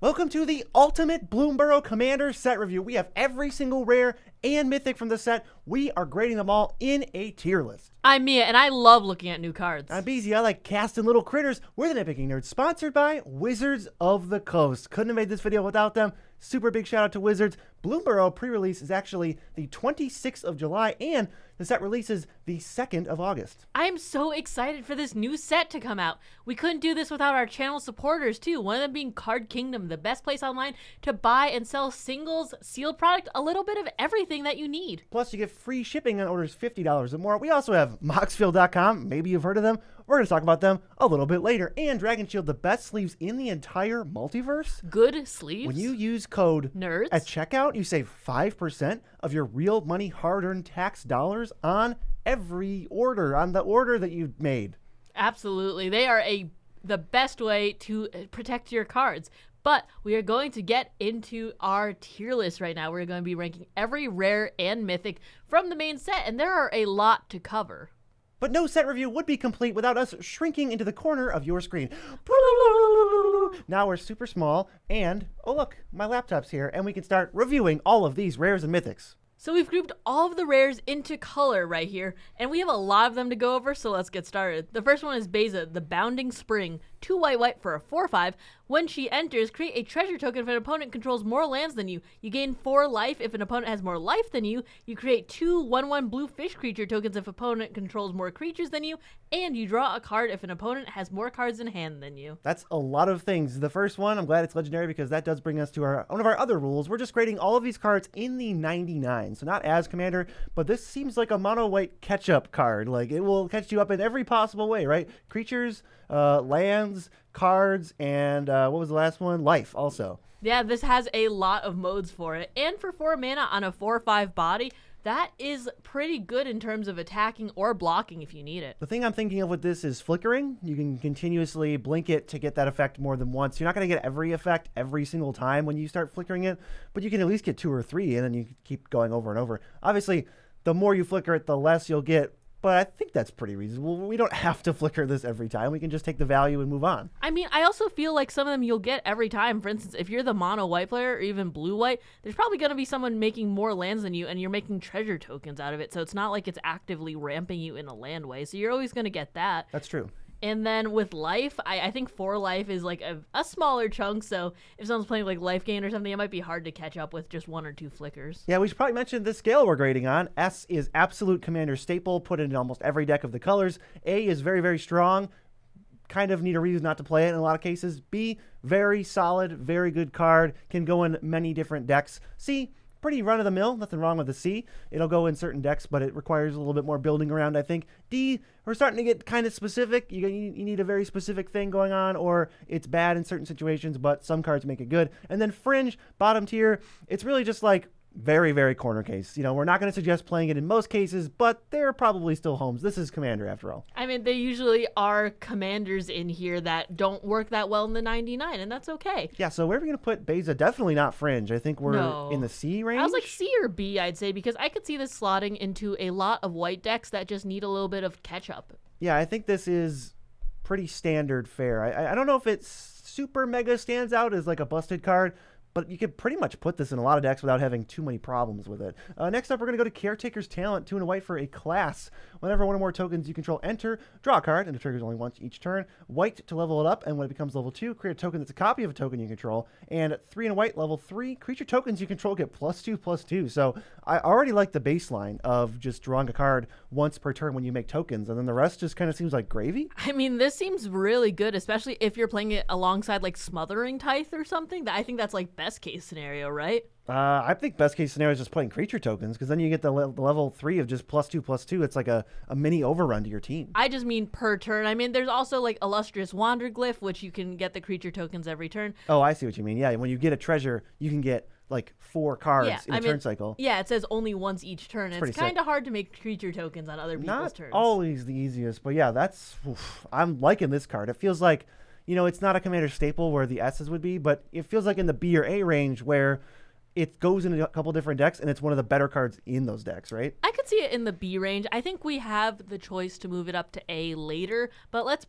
Welcome to the ultimate Bloomburrow Commander set review. We have every single rare and mythic from the set. We are grading them all in a tier list. I'm Mia, and I love looking at new cards. I'm BZ. I like casting little critters. We're the Nitpicking Nerds, sponsored by Wizards of the Coast. Couldn't have made this video without them. Super big shout out to Wizards. Bloomburrow pre-release is actually the 26th of July, and the set releases the 2nd of August. I am so excited for this new set to come out. We couldn't do this without our channel supporters too. One of them being Card Kingdom, the best place online to buy and sell singles, sealed product, a little bit of everything that you need. Plus, you get free shipping on orders $50 or more. We also have Moxfield.com. Maybe you've heard of them. We're going to talk about them a little bit later. And Dragon Shield, the best sleeves in the entire multiverse. Good sleeves. When you use code NERDS at checkout, you save 5% of your real money hard-earned tax dollars on every order, on the order that you've made. Absolutely. They are the best way to protect your cards. But we are going to get into our tier list right now. We're going to be ranking every rare and mythic from the main set, and there are a lot to cover. But no set review would be complete without us shrinking into the corner of your screen. Now we're super small, and oh look, my laptop's here, and we can start reviewing all of these rares and mythics. So we've grouped all of the rares into color right here, and we have a lot of them to go over, so let's get started. The first one is Beza, the Bounding Spring. 2 white for a 4/5. When she enters, create a treasure token if an opponent controls more lands than you. You gain 4 life if an opponent has more life than you. You create 2 1/1 blue fish creature tokens if opponent controls more creatures than you. And you draw a card if an opponent has more cards in hand than you. That's a lot of things. The first one, I'm glad it's legendary because that does bring us to one of our other rules. We're just grading all of these cards in the 99. So not as commander, but this seems like a mono white catch-up card. Like it will catch you up in every possible way, right? Creatures, lands, cards, and what was the last one? Life also. Yeah, this has a lot of modes for it. And for 4 mana on a 4/5 body, that is pretty good in terms of attacking or blocking if you need it. The thing I'm thinking of with this is flickering. You can continuously blink it to get that effect more than once. You're not going to get every effect every single time when you start flickering it, but you can at least get 2 or 3, and then you keep going over and over. Obviously, the more you flicker it, the less you'll get, but I think that's pretty reasonable. We don't have to flicker this every time. We can just take the value and move on. I mean, I also feel like some of them you'll get every time. For instance, if you're the mono white player or even blue white, there's probably going to be someone making more lands than you, and you're making treasure tokens out of it. So it's not like it's actively ramping you in a land way. So you're always going to get that. That's true. And then with life, I think 4 life is like a smaller chunk. So if someone's playing like life gain or something, it might be hard to catch up with just 1 or 2 flickers. Yeah, we should probably mention the scale we're grading on. S is absolute commander staple, put in almost every deck of the colors. A is very, very strong. Kind of need a reason not to play it in a lot of cases. B, very solid, very good card. Can go in many different decks. C, pretty run-of-the-mill, nothing wrong with the C. It'll go in certain decks, but it requires a little bit more building around, I think. D, we're starting to get kind of specific. You need a very specific thing going on, or it's bad in certain situations, but some cards make it good. And then Fringe, bottom tier, it's really just like very, very corner case. You know, we're not going to suggest playing it in most cases, but there are probably still homes. This is Commander after all. I mean, there usually are commanders in here that don't work that well in the 99, and that's okay. Yeah, so where are we going to put Beza? Definitely not Fringe. I think we're in the C range. I was like C or B, I'd say, because I could see this slotting into a lot of white decks that just need a little bit of catch-up. Yeah, I think this is pretty standard fare. I don't know if it's super mega stands out as like a busted card, but you could pretty much put this in a lot of decks without having too many problems with it. Next up, we're going to go to Caretaker's Talent, 2 white for a class. Whenever one or more tokens you control enter, draw a card, and it triggers only once each turn. White to level it up, and when it becomes level 2, create a token that's a copy of a token you control. And 3 white, level 3, creature tokens you control get +2/+2. So I already like the baseline of just drawing a card once per turn when you make tokens, and then the rest just kind of seems like gravy. I mean, this seems really good, especially if you're playing it alongside like Smothering Tithe or something. I think that's like best case scenario, right? I think best case scenario is just playing creature tokens, because then you get the level 3 of just +2/+2. It's like a mini overrun to your team. I just mean per turn. I mean, there's also like Illustrious Wanderglyph, which you can get the creature tokens every turn. Oh, I see what you mean. Yeah, when you get a treasure, you can get like 4 cards in a turn cycle. Yeah, it says only once each turn. And it's kind of hard to make creature tokens on other people's turns. Not always the easiest, but yeah, I'm liking this card. It feels like, you know, it's not a commander staple where the S's would be, but it feels like in the B or A range where it goes into a couple different decks, and it's one of the better cards in those decks, right? I could see it in the B range. I think we have the choice to move it up to A later, but let's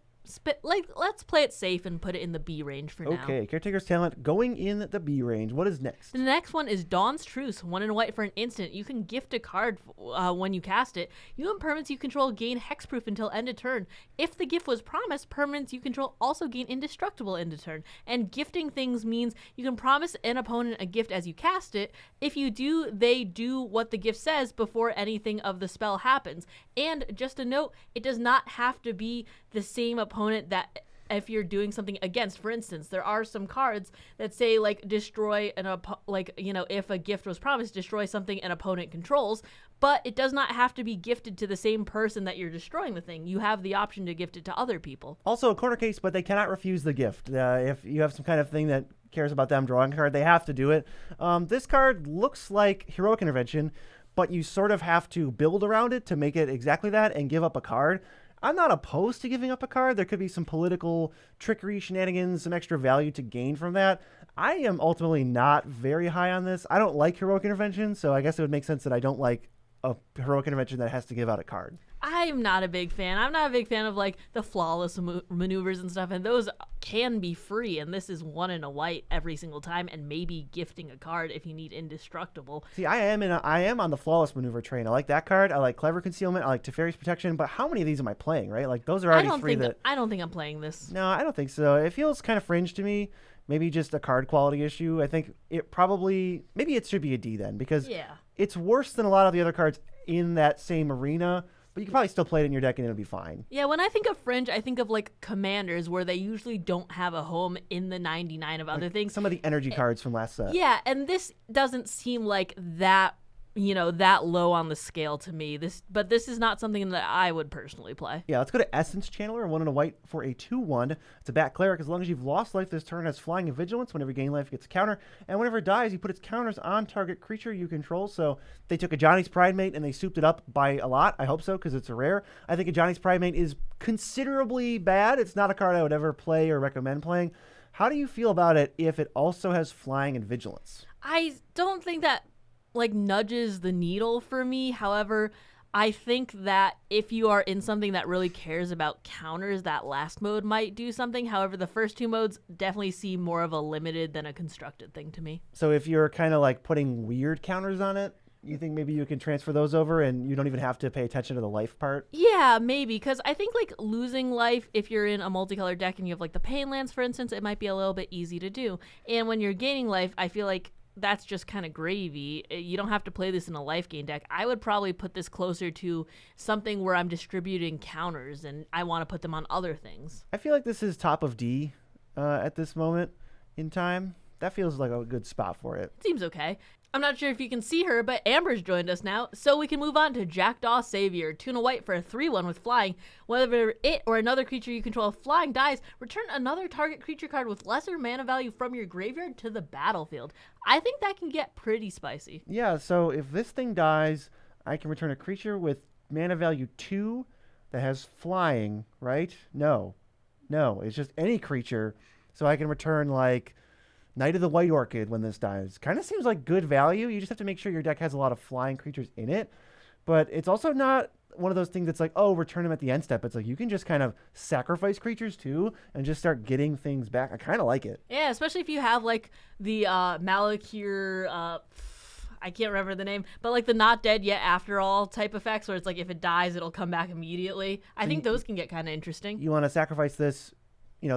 let's play it safe and put it in the B range for now. Okay, Caretaker's Talent going in the B range. What is next? The next one is Dawn's Truce. 1 and a white for an instant. You can gift a card when you cast it. You and permanents you control gain hexproof until end of turn. If the gift was promised, permanents you control also gain indestructible end of turn. And gifting things means you can promise an opponent a gift as you cast it. If you do, they do what the gift says before anything of the spell happens. And just a note, it does not have to be the same opponent that if you're doing something against. For instance, there are some cards that say like destroy if a gift was promised, destroy something an opponent controls, but it does not have to be gifted to the same person that you're destroying the thing. You have the option to gift it to other people. Also a corner case, but they cannot refuse the gift. If you have some kind of thing that cares about them drawing a card, they have to do it. This card looks like Heroic Intervention, but you sort of have to build around it to make it exactly that and give up a card. I'm not opposed to giving up a card. There could be some political trickery, shenanigans, some extra value to gain from that. I am ultimately not very high on this. I don't like Heroic Intervention, so I guess it would make sense that I don't like a Heroic Intervention that has to give out a card. I'm not a big fan. I'm not a big fan of like the flawless maneuvers and stuff, and those can be free, and this is 1 and a white every single time, and maybe gifting a card if you need indestructible. See, I am on the flawless maneuver train. I like that card. I like Clever Concealment. I like Teferi's Protection. But how many of these am I playing? Right, like those are already free. I don't think I'm playing this. No, I don't think so. It feels kind of fringe to me. Maybe just a card quality issue. I think maybe it should be a D then, because it's worse than a lot of the other cards in that same arena. But you can probably still play it in your deck and it'll be fine. Yeah, when I think of Fringe, I think of like Commanders, where they usually don't have a home in the 99 of other things. Some of the energy cards from last set. Yeah, and this doesn't seem like that low on the scale to me. But this is not something that I would personally play. Yeah, let's go to Essence Channeler, 1 and a white for a 2/1. It's a bat cleric. As long as you've lost life this turn, has flying and vigilance. Whenever you gain life, it gets a counter. And whenever it dies, you put its counters on target creature you control. So they took a Johnny's Pridemate and they souped it up by a lot. I hope so, because it's a rare. I think a Johnny's Pridemate is considerably bad. It's not a card I would ever play or recommend playing. How do you feel about it if it also has flying and vigilance? I don't think that nudges the needle for me. However, I think that if you are in something that really cares about counters, that last mode might do something. However, the first two modes definitely seem more of a limited than a constructed thing to me. So if you're kind of like putting weird counters on it, you think maybe you can transfer those over and you don't even have to pay attention to the life part? Yeah, maybe, because I think like losing life, if you're in a multicolored deck and you have like the Pain Lands, for instance, it might be a little bit easy to do. And when you're gaining life, I feel like that's just kind of gravy. You don't have to play this in a life gain deck. I would probably put this closer to something where I'm distributing counters and I want to put them on other things. I feel like this is top of D at this moment in time. That feels like a good spot for it. Seems okay. I'm not sure if you can see her, but Amber's joined us now, so we can move on to Jackdaw Savior. 2 and a white for a 3/1 with flying. Whether it or another creature you control flying dies, return another target creature card with lesser mana value from your graveyard to the battlefield. I think that can get pretty spicy. Yeah, so if this thing dies, I can return a creature with mana value 2 that has flying, right? No, it's just any creature. So I can return like Knight of the White Orchid when this dies. Kind of seems like good value. You just have to make sure your deck has a lot of flying creatures in it. But it's also not one of those things that's like, oh, return them at the end step. It's like you can just kind of sacrifice creatures too and just start getting things back. I kind of like it. Yeah, especially if you have like the Malakir, I can't remember the name, but like the not dead yet after all type effects where it's like if it dies, it'll come back immediately. I think those can get kind of interesting. You want to sacrifice this,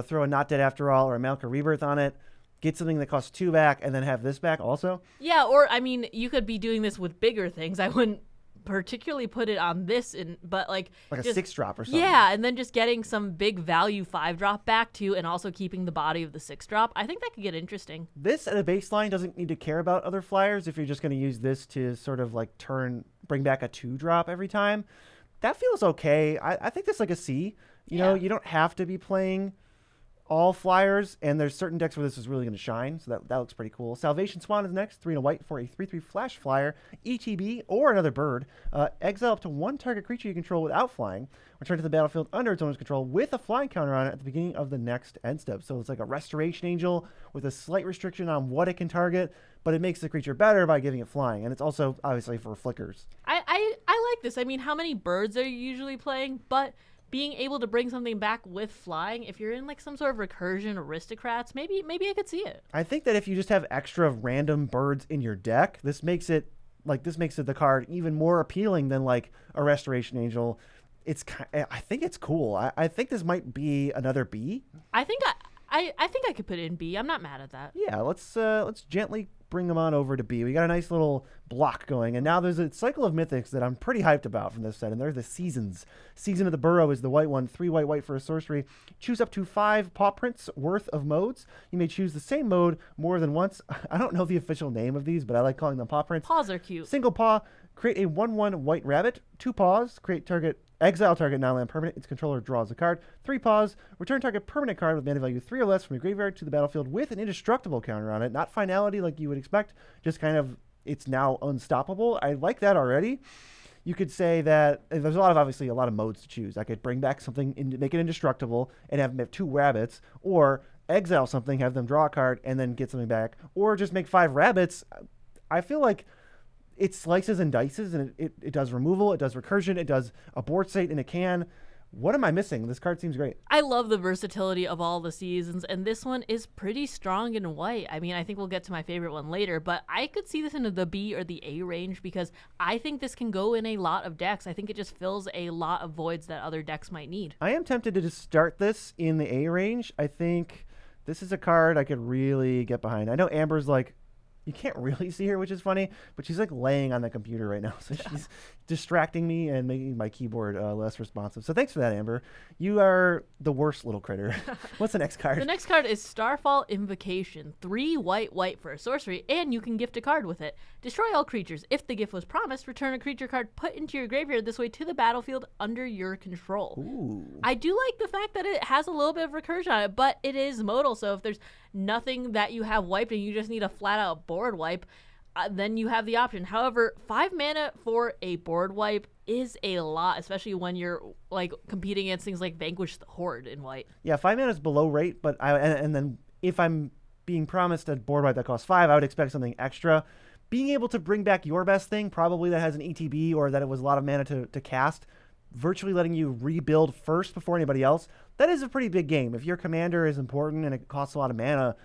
throw a not dead after all or a Malakir Rebirth on it. Get something that costs 2 back and then have this back also? Yeah, or I mean, you could be doing this with bigger things. I wouldn't particularly put it on this, but like a 6-drop or something. Yeah, and then just getting some big value 5-drop back too, and also keeping the body of the 6-drop. I think that could get interesting. This at a baseline doesn't need to care about other flyers if you're just going to use this to sort of like bring back a 2-drop every time. That feels okay. I think that's like a C. You know, you don't have to be playing all flyers, and there's certain decks where this is really going to shine, so that looks pretty cool. Salvation Swan is next, 3 and a white for a 3/3 flash flyer, ETB, or another bird. Exile up to 1 target creature you control without flying. Return to the battlefield under its owner's control with a flying counter on it at the beginning of the next end step. So it's like a Restoration Angel with a slight restriction on what it can target, but it makes the creature better by giving it flying, and it's also obviously for flickers. I like this. I mean, how many birds are you usually playing? But being able to bring something back with flying, if you're in like some sort of recursion aristocrats, maybe I could see it. I think that if you just have extra random birds in your deck, this makes it the card even more appealing than like a Restoration Angel. I think it's cool. I think this might be another B. I think I could put it in B. I'm not mad at that. Yeah, let's gently bring them on over to B. We got a nice little block going, and now there's a cycle of mythics that I'm pretty hyped about from this set, and they're the seasons. Season of the Burrow is the white one, 3 white for a sorcery. Choose up to 5 paw prints worth of modes. You may choose the same mode more than once. I don't know the official name of these, but I like calling them paw prints. Paws are cute. Single paw, create a 1/1 white rabbit. 2 paws, exile target non-land permanent. Its controller draws a card. 3 paws, return target permanent card with mana value 3 or less from your graveyard to the battlefield with an indestructible counter on it. Not finality like you would expect, just kind of it's now unstoppable. I like that already. You could say that there's obviously a lot of modes to choose. I could bring back something, make it indestructible, and have 2 rabbits, or exile something, have them draw a card, and then get something back, or just make 5 rabbits. I feel like it slices and dices, and it does removal, it does recursion, it does a board state in a can. What am I missing? This card seems great. I love the versatility of all the seasons, and this one is pretty strong in white. I mean, I think we'll get to my favorite one later, but I could see this into the B or the A range because I think this can go in a lot of decks. I think it just fills a lot of voids that other decks might need. I am tempted to just start this in the A range. I think this is a card I could really get behind. I know Amber's like, you can't really see her, which is funny, but she's like laying on the computer right now. So she's distracting me and making my keyboard less responsive. So thanks for that, Amber. You are the worst little critter. What's the next card? The next card is Starfall Invocation. 3 white for a sorcery, and you can gift a card with it. Destroy all creatures. If the gift was promised, return a creature card put into your graveyard this way to the battlefield under your control. Ooh. I do like the fact that it has a little bit of recursion on it, but it is modal, so if there's nothing that you have wiped and you just need a flat-out board wipe, then you have the option. However, 5 mana for a board wipe is a lot, especially when you're like competing against things like Vanquish the Horde in white. Yeah, 5 mana is below rate, but and then if I'm being promised a board wipe that costs 5, I would expect something extra. Being able to bring back your best thing, probably that has an ETB or that it was a lot of mana to cast, virtually letting you rebuild first before anybody else, that is a pretty big game. If your commander is important and it costs a lot of mana,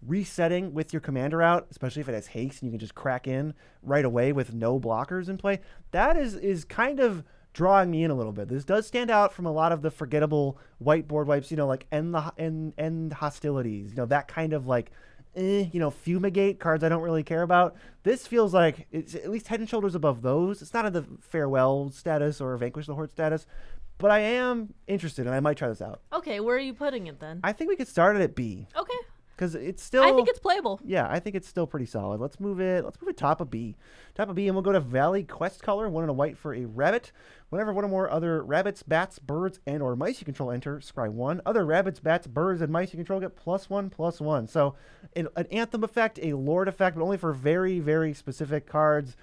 resetting with your commander out, especially if it has haste and you can just crack in right away with no blockers in play, that is kind of drawing me in a little bit. This does stand out from a lot of the forgettable whiteboard wipes, like end hostilities, that kind of like, fumigate cards I don't really care about. This feels like it's at least head and shoulders above those. It's not in the farewell status or vanquish the horde status, but I am interested and I might try this out. Okay, where are you putting it then? I think we could start it at B. Okay. Because it's still, I think it's playable. Yeah, I think it's still pretty solid. Let's move it top of B. Top of B, and we'll go to Valley Quest Color, 1 and a white for a rabbit. Whenever one or more other rabbits, bats, birds, and or mice you control enter, scry 1. Other rabbits, bats, birds, and mice you control get +1/+1. So an anthem effect, a lord effect, but only for very, very specific cards.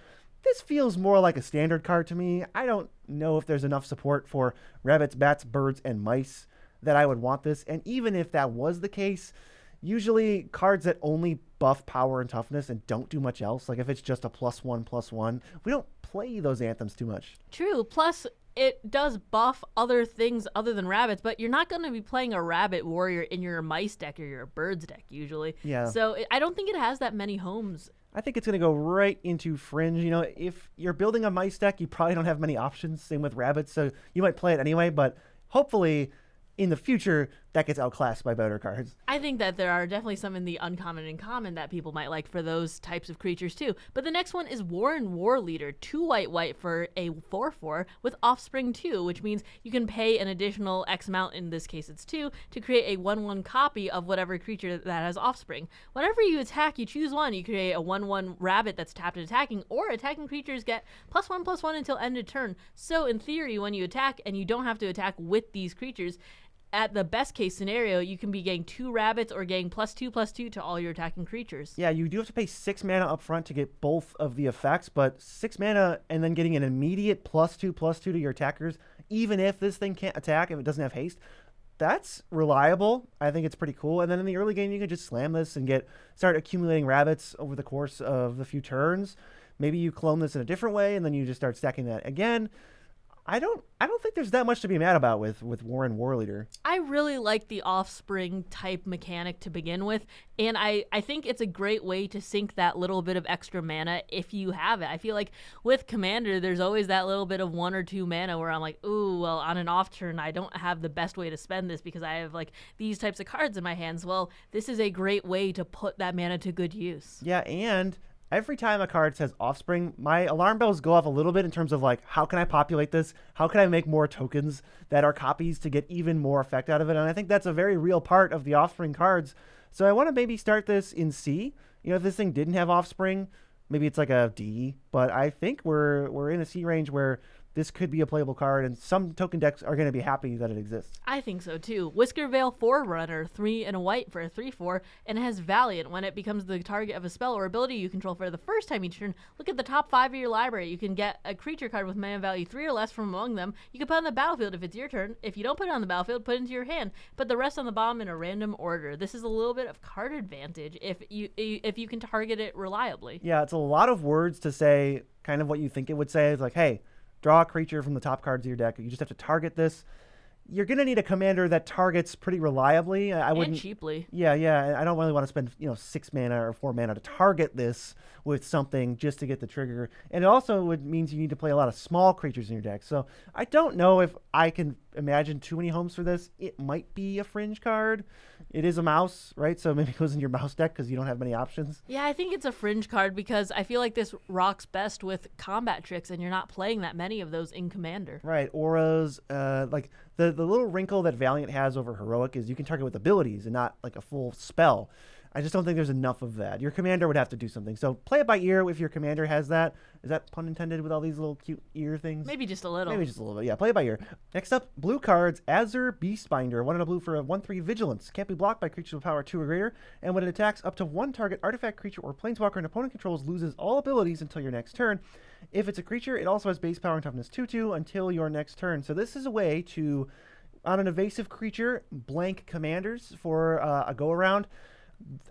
This feels more like a standard card to me. I don't know if there's enough support for rabbits, bats, birds, and mice that I would want this. And even if that was the case, usually cards that only buff power and toughness and don't do much else, like if it's just a +1/+1, we don't play those anthems too much. True. Plus, it does buff other things other than rabbits, but you're not going to be playing a rabbit warrior in your mice deck or your birds deck usually. Yeah. So I don't think it has that many homes. I think it's going to go right into Fringe. If you're building a mice deck, you probably don't have many options. Same with rabbits, so you might play it anyway, but hopefully in the future, that gets outclassed by better cards. I think that there are definitely some in the uncommon and common that people might like for those types of creatures too. But the next one is Warren War Leader, 2 white for a 4/4 with Offspring 2, which means you can pay an additional X amount, in this case it's 2, to create a 1/1 copy of whatever creature that has Offspring. Whenever you attack, you choose one. You create a 1/1 rabbit that's tapped and attacking, or attacking creatures get +1/+1 until end of turn. So in theory, when you attack, and you don't have to attack with these creatures, at the best case scenario, you can be getting 2 rabbits or getting +2/+2 to all your attacking creatures. Yeah, you do have to pay 6 mana up front to get both of the effects, but 6 mana and then getting an immediate +2/+2 to your attackers, even if this thing can't attack, if it doesn't have haste, that's reliable. I think it's pretty cool. And then in the early game, you can just slam this and start accumulating rabbits over the course of the few turns. Maybe you clone this in a different way, and then you just start stacking that again. I don't think there's that much to be mad about with Warren Warleader. I really like the offspring type mechanic to begin with, and I think it's a great way to sink that little bit of extra mana if you have it. I feel like with Commander, there's always that little bit of 1 or 2 mana where I'm like, ooh, well, on an off turn, I don't have the best way to spend this because I have like these types of cards in my hands. Well, this is a great way to put that mana to good use. Yeah, and every time a card says offspring, my alarm bells go off a little bit in terms of like, how can I populate this? How can I make more tokens that are copies to get even more effect out of it? And I think that's a very real part of the offspring cards. So I want to maybe start this in C. If this thing didn't have offspring, maybe it's like a D. But I think we're in a C range where this could be a playable card, and some token decks are going to be happy that it exists. I think so too. Whiskervale Forerunner, 3 and a white for a 3/4, and it has Valiant. When it becomes the target of a spell or ability you control for the first time each turn, look at the top 5 of your library. You can get a creature card with mana value 3 or less from among them. You can put it on the battlefield if it's your turn. If you don't put it on the battlefield, put it into your hand. Put the rest on the bottom in a random order. This is a little bit of card advantage if you can target it reliably. Yeah, it's a lot of words to say kind of what you think it would say. It's like, hey, draw a creature from the top cards of your deck. You just have to target this. You're going to need a commander that targets pretty reliably. I wouldn't, and cheaply. Yeah. I don't really want to spend 6 mana or 4 mana to target this with something just to get the trigger. And it also means you need to play a lot of small creatures in your deck. So I don't know if I can imagine too many homes for this. It might be a fringe card. It is a mouse, right? So maybe it goes in your mouse deck because you don't have many options. Yeah, I think it's a fringe card because I feel like this rocks best with combat tricks, and you're not playing that many of those in Commander. Right, auras, like the little wrinkle that Valiant has over Heroic is you can target with abilities and not like a full spell. I just don't think there's enough of that. Your commander would have to do something. So play it by ear if your commander has that. Is that pun intended with all these little cute ear things? Maybe just a little. Maybe just a little bit. Yeah, play it by ear. Next up, blue cards. Azure Beastbinder. 1 and a blue for a 1/3 Vigilance. Can't be blocked by creatures with power 2 or greater. And when it attacks up to 1 target artifact, creature, or planeswalker an opponent controls, loses all abilities until your next turn. If it's a creature, it also has base power and toughness 2/2 until your next turn. So this is a way to, on an evasive creature, blank commanders for a go-around.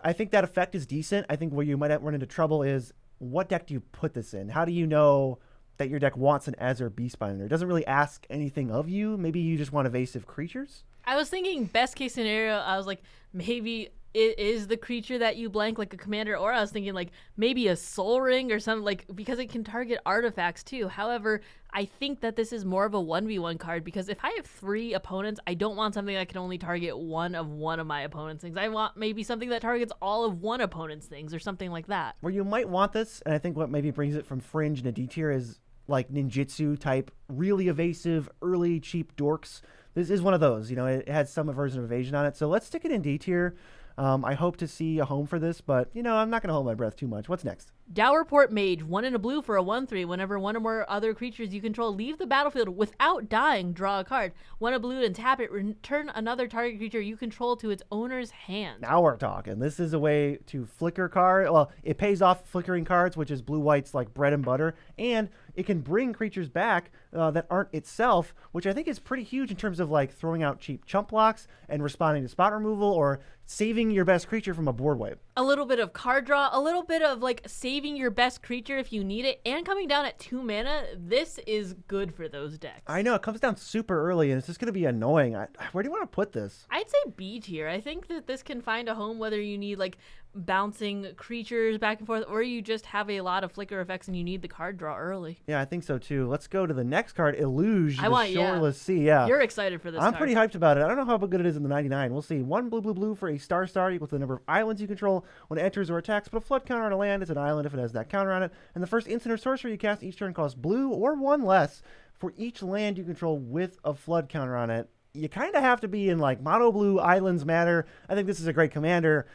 I think that effect is decent. I think where you might run into trouble is, what deck do you put this in? How do you know that your deck wants an Azure Beastbinder? It doesn't really ask anything of you. Maybe you just want evasive creatures. I was thinking best case scenario, I was like, maybe it is the creature that you blank like a commander, or I was thinking like maybe a Soul Ring or something, like because it can target artifacts too. However, I think that this is more of a 1v1 card because if I have 3 opponents, I don't want something that can only target one of my opponent's things. I want maybe something that targets all of one opponent's things or something like that. Where you might want this, and I think what maybe brings it from fringe into D tier is like ninjutsu type, really evasive, early cheap dorks. This is one of those. It has some version of evasion on it. So let's stick it in D tier. I hope to see a home for this, but, I'm not going to hold my breath too much. What's next? Dowerport Mage, 1 and a blue for a 1/3. Whenever one or more other creatures you control leave the battlefield without dying, draw a card. 1 a blue and tap it. Return another target creature you control to its owner's hand. Now we're talking. This is a way to flicker card. Well, it pays off flickering cards, which is blue-white's like bread and butter, and it can bring creatures back that aren't itself, which I think is pretty huge in terms of like throwing out cheap chump blocks and responding to spot removal or saving your best creature from a board wipe. A little bit of card draw, a little bit of like saving your best creature if you need it, and coming down at 2 mana. This is good for those decks. I know, it comes down super early, and it's just going to be annoying. Where do you want to put this? I'd say B tier. I think that this can find a home whether you need like bouncing creatures back and forth, or you just have a lot of flicker effects and you need the card draw early. Yeah, I think so too. Let's go to the next card, Illuge, the Shoreless Sea. Yeah. You're excited for this I'm card. pretty hyped about it. I don't know how good it is in the 99. We'll see. 1 blue for a star equal to the number of islands you control. When it enters or attacks, put a flood counter on a land. It's an island if it has that counter on it. And the first instant or sorcery you cast each turn costs blue or 1 less for each land you control with a flood counter on it. You kind of have to be in like mono blue, islands matter. I think this is a great commander.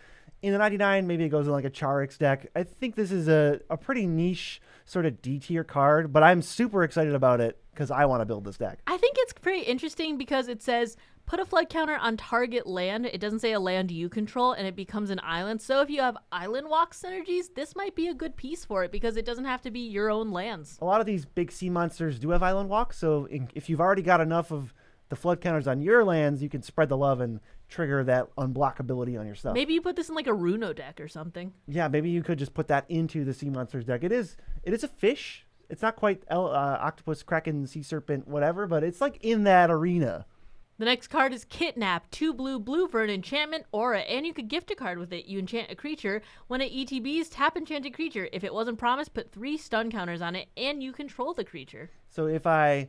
In the 99, maybe it goes in like a Charix deck. I think this is a pretty niche sort of D tier card, but I'm super excited about it because I want to build this deck. I think it's pretty interesting because it says put a flood counter on target land. It doesn't say a land you control, and it becomes an island. So if you have island walk synergies, this might be a good piece for it because it doesn't have to be your own lands. A lot of these big sea monsters do have island walk, so if you've already got enough of the flood counters on your lands, you can spread the love and trigger that unblockability on your stuff. Maybe you put this in like a Runo deck or something. Yeah, maybe you could just put that into the Sea Monsters deck. It is a fish. It's not quite octopus, kraken, sea serpent, whatever, but it's like in that arena. The next card is Kidnap. 2 blue for an enchantment aura, and you could gift a card with it. You enchant a creature. When it ETBs, tap enchanted creature. If it wasn't promised, put 3 stun counters on it, and you control the creature. So if I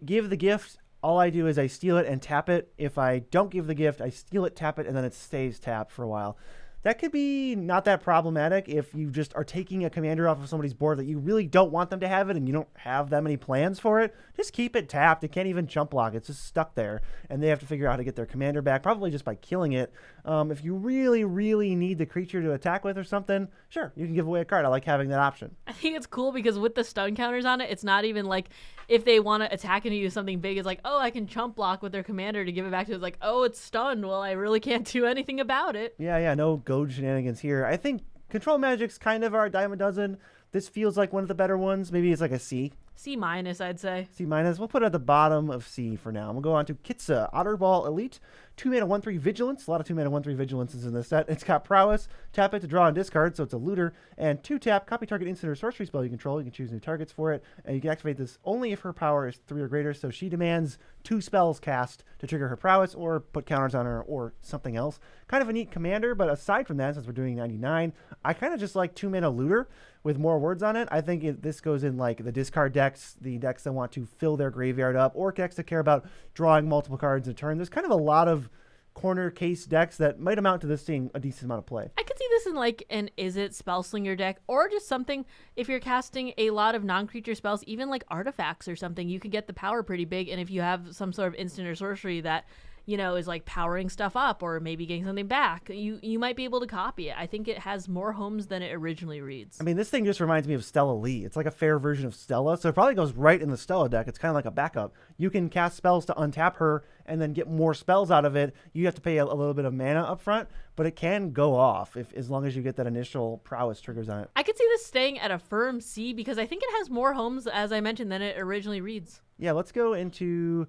give the gift, all I do is I steal it and tap it. If I don't give the gift, I steal it, tap it, and then it stays tapped for a while. That could be not that problematic if you just are taking a commander off of somebody's board that you really don't want them to have it and you don't have that many plans for it. Just keep it tapped. It can't even jump block. It's just stuck there. And they have to figure out how to get their commander back, probably just by killing it. If you really, really need the creature to attack with or something, sure, you can give away a card. I like having that option. I think it's cool because with the stun counters on it, it's not even like if they want to attack into you something big, it's like, oh, I can chump block with their commander to give it back to it. It's like, oh, it's stunned. Well, I really can't do anything about it. Yeah, no goad shenanigans here. I think Control Magic's kind of our dime a dozen. This feels like one of the better ones. Maybe it's like a C. C-, I'd say. C-. We'll put it at the bottom of C for now. We'll go on to Kitsa, Otterball Elite. 2 mana, 1/3 Vigilance. A lot of 2 mana, 1/3 Vigilances in this set. It's got Prowess. Tap it to draw and discard, so it's a looter. And 2 tap, copy target instant or sorcery spell you control. You can choose new targets for it. And you can activate this only if her power is 3 or greater. So she demands 2 spells cast to trigger her prowess or put counters on her or something else. Kind of a neat commander, but aside from that, since we're doing 99, I kind of just like 2 mana looter with more words on it. I think this goes in like the discard decks, the decks that want to fill their graveyard up, or decks that care about drawing multiple cards in a turn. There's kind of a lot of corner case decks that might amount to this seeing a decent amount of play. I could see this in like an Izzet Spellslinger deck, or just something if you're casting a lot of non-creature spells, even like artifacts or something, you could get the power pretty big. And if you have some sort of instant or sorcery that, you know, is like powering stuff up or maybe getting something back, you might be able to copy it. I think it has more homes than it originally reads. I mean, this thing just reminds me of Stella Lee. It's like a fair version of Stella, so it probably goes right in the Stella deck. It's kind of like a backup. You can cast spells to untap her and then get more spells out of it. You have to pay a little bit of mana up front, but it can go off as long as you get that initial prowess triggers on it. I could see this staying at a firm C because I think it has more homes, as I mentioned, than it originally reads. Yeah, let's go into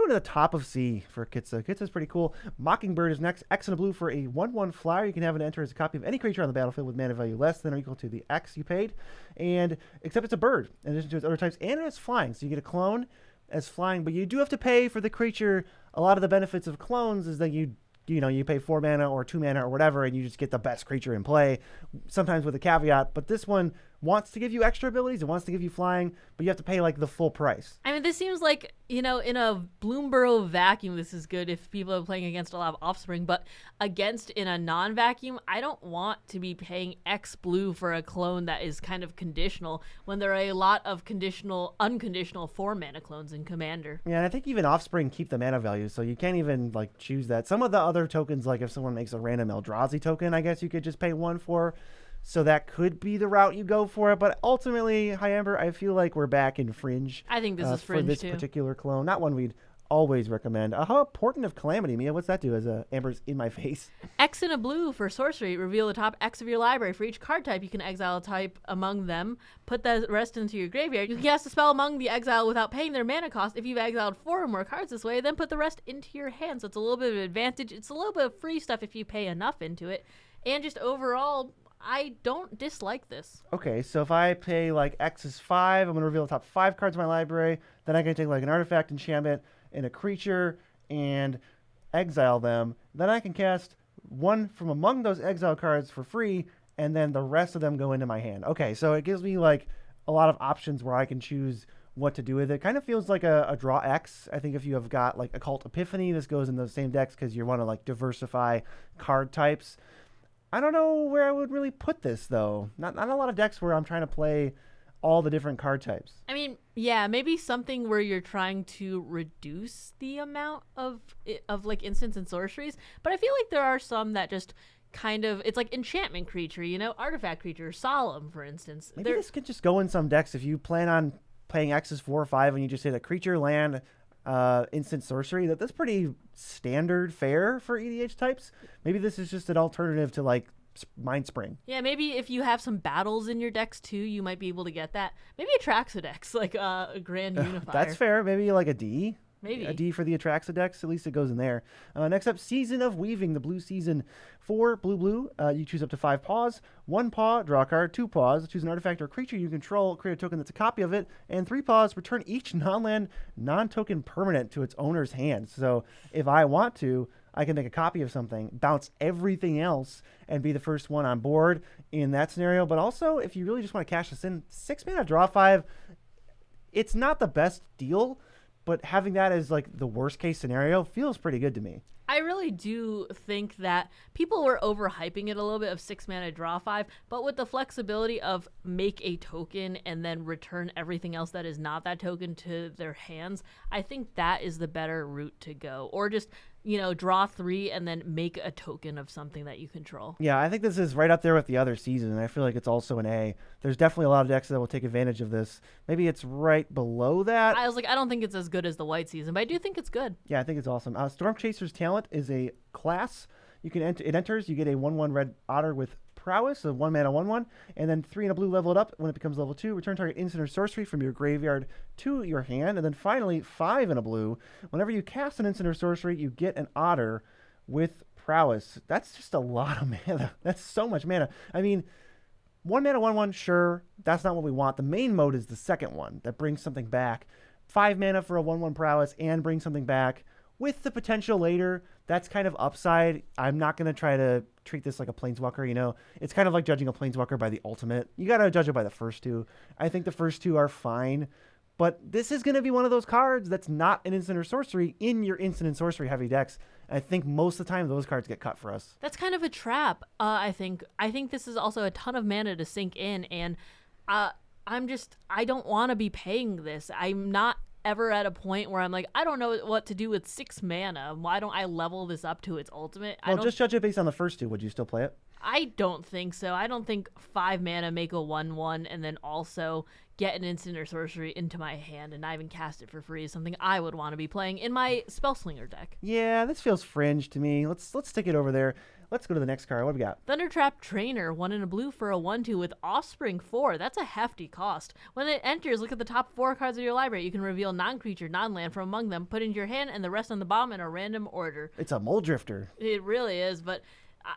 the top of C for Kitsa. Kitsa's pretty cool. Mockingbird is next. X and a blue for a 1/1 flyer. You can have it enter as a copy of any creature on the battlefield with mana value less than or equal to the X you paid. And except it's a bird in addition to its other types, and it's flying. So you get a clone as flying, but you do have to pay for the creature. A lot of the benefits of clones is that you pay 4 mana or 2 mana or whatever, and you just get the best creature in play, sometimes with a caveat. But this one wants to give you extra abilities. It wants to give you flying, but you have to pay like the full price. I mean, this seems like, in a Bloomburrow vacuum, this is good if people are playing against a lot of Offspring, but against in a non-vacuum, I don't want to be paying X blue for a clone that is kind of conditional when there are a lot of unconditional 4 mana clones in Commander. Yeah, and I think even Offspring keep the mana value, so you can't even like choose that. Some of the other tokens, like if someone makes a random Eldrazi token, I guess you could just pay 1 for. So that could be the route you go for it. But ultimately, Hi Amber, I feel like we're back in Fringe. I think this is Fringe, for this particular clone. Not one we'd always recommend. How about Portent of Calamity, Mia? What's that do as Amber's in my face? X and a blue for sorcery. Reveal the top X of your library. For each card type, you can exile a type among them. Put the rest into your graveyard. You can cast a spell among the exile without paying their mana cost. If you've exiled 4 or more cards this way, then put the rest into your hand. So it's a little bit of advantage. It's a little bit of free stuff if you pay enough into it. And just overall, I don't dislike this. Okay, so if I pay like X is 5, I'm going to reveal the top 5 cards of my library. Then I can take like an artifact, enchantment, and a creature and exile them. Then I can cast 1 from among those exile cards for free, and then the rest of them go into my hand. Okay, so it gives me like a lot of options where I can choose what to do with it. Kind of feels like a draw X. I think if you have got like Occult Epiphany, this goes in those same decks because you want to like diversify card types. I don't know where I would really put this, though. Not a lot of decks where I'm trying to play all the different card types. I mean, yeah, maybe something where you're trying to reduce the amount of like instants and sorceries. But I feel like there are some that just kind of, it's like enchantment creature, artifact creature, solemn, for instance. Maybe this could just go in some decks if you plan on playing X's 4 or 5 and you just hit a creature, land, instant sorcery. That's pretty standard fare for EDH types. Maybe this is just an alternative to like Mind Spring. Yeah, maybe if you have some battles in your decks too, you might be able to get that. Maybe a Traxodex, like a Grand Unifier. That's fair. Maybe like a D. Maybe. A D for the Atraxa decks. At least it goes in there. Next up, Season of Weaving, the blue season. 4 blue. You choose up to 5 paws. 1 paw, draw a card. 2 paws, choose an artifact or creature you control. Create a token that's a copy of it. And 3 paws, return each non-land, non-token permanent to its owner's hand. So if I want to, I can make a copy of something, bounce everything else, and be the first one on board in that scenario. But also, if you really just want to cash this in, 6 mana, draw 5. It's not the best deal, but having that as like the worst case scenario feels pretty good to me. I really do think that people were overhyping it a little bit of 6 mana draw 5, but with the flexibility of make a token and then return everything else that is not that token to their hands, I think that is the better route to go. Or just, draw 3 and then make a token of something that you control. Yeah, I think this is right up there with the other season, and I feel like it's also an A. There's definitely a lot of decks that will take advantage of this. Maybe it's right below that. I was like, I don't think it's as good as the white season, but I do think it's good. Yeah, I think it's awesome. Storm Chaser's Talent is a class. You can it enters. You get a 1/1 red otter with prowess of 1 mana 1/1, and then 3 and a blue level it up. When it becomes level 2, return target instant or sorcery from your graveyard to your hand, and then finally 5 and a blue. Whenever you cast an instant or sorcery, you get an otter with prowess. That's just a lot of mana. That's so much mana. I mean, 1 mana 1/1, sure, that's not what we want. The main mode is the second one that brings something back. 5 mana for a 1/1 prowess and bring something back with the potential later. That's kind of upside. I'm not going to try to treat this like a Planeswalker, It's kind of like judging a Planeswalker by the ultimate. You got to judge it by the first 2. I think the first 2 are fine, but this is going to be one of those cards that's not an instant or sorcery in your instant and sorcery heavy decks. And I think most of the time those cards get cut for us. That's kind of a trap, I think. I think this is also a ton of mana to sink in, and I don't want to be paying this. I'm not ever at a point where I'm like, I don't know what to do with 6 mana. Why don't I level this up to its ultimate? Well, just judge it based on the first 2. Would you still play it? I don't think so. I don't think 5 mana make a 1/1 and then also get an instant or sorcery into my hand and not even cast it for free is something I would want to be playing in my Spellslinger deck. Yeah, this feels fringe to me. Let's stick it over there. Let's go to the next card. What do we got? Thundertrap Trainer, 1 and a blue for a 1/2 with Offspring 4. That's a hefty cost. When it enters, look at the top 4 cards of your library. You can reveal non-creature, non-land from among them, put into your hand, and the rest on the bottom in a random order. It's a Mole Drifter. It really is, but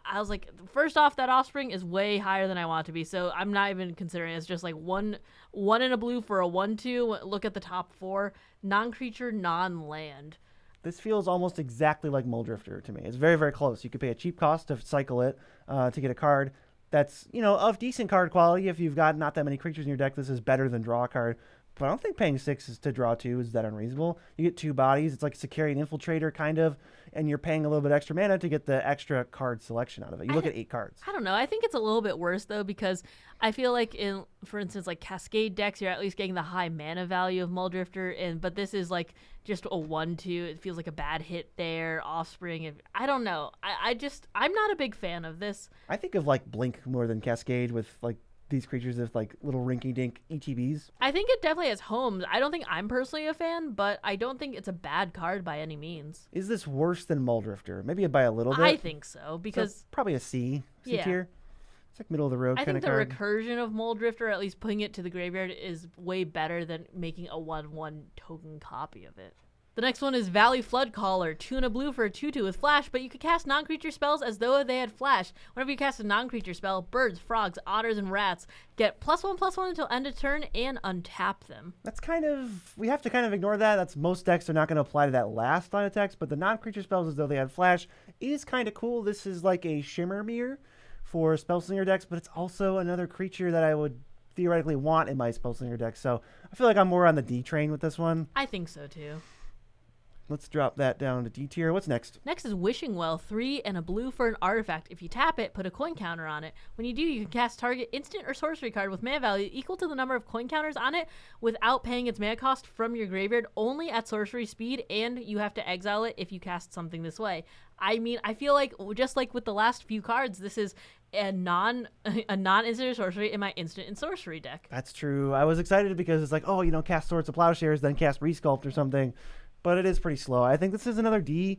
I was like, first off, that Offspring is way higher than I want it to be, so I'm not even considering it. It's just like one and a blue for a 1/2. Look at the top 4. Non-creature, non-land. This feels almost exactly like Mole Drifter to me. It's very, very close. You could pay a cheap cost to cycle it to get a card that's, of decent card quality. If you've got not that many creatures in your deck, this is better than draw a card. But I don't think paying 6 to draw 2 is that unreasonable. You get 2 bodies. It's like Securian Infiltrator, kind of, and you're paying a little bit extra mana to get the extra card selection out of it. You look at 8 cards. I don't know. I think it's a little bit worse, though, because I feel like in, for instance, like Cascade decks, you're at least getting the high mana value of Mole Drifter, but this is like just a 1/2. It feels like a bad hit there. Offspring. I don't know. I'm not a big fan of this. I think of like Blink more than Cascade with like these creatures with like little rinky-dink ETBs. I think it definitely has homes. I don't think I'm personally a fan, but I don't think it's a bad card by any means. Is this worse than Mole Drifter? Maybe by a little bit. I think so, because so probably a C tier. It's like middle of the road kind of card. I think the recursion of Mole Drifter, at least putting it to the graveyard, is way better than making a 1/1 token copy of it. The next one is Valley Flood Caller, 2 and a blue for a 2/2 with flash, but you can cast non-creature spells as though they had flash. Whenever you cast a non-creature spell, birds, frogs, otters, and rats get +1/+1 until end of turn and untap them. That's we have to kind of ignore that. That's most decks are not going to apply to that last line of text, but the non-creature spells as though they had flash is kind of cool. This is like a Shimmer Mirror for Spellslinger decks, but it's also another creature that I would theoretically want in my Spellslinger deck. So I feel like I'm more on the D train with this one. I think so too. Let's drop that down to D tier. What's next? Next is Wishing Well, 3 and a blue for an artifact. If you tap it, put a coin counter on it. When you do, you can cast target instant or sorcery card with mana value equal to the number of coin counters on it without paying its mana cost from your graveyard, only at sorcery speed, and you have to exile it if you cast something this way. I mean, I feel like, just like with the last few cards, this is a non-instant or sorcery in my instant and sorcery deck. That's true. I was excited because it's like, cast Swords of Plowshares, then cast Resculpt or something. But it is pretty slow. I think this is another D.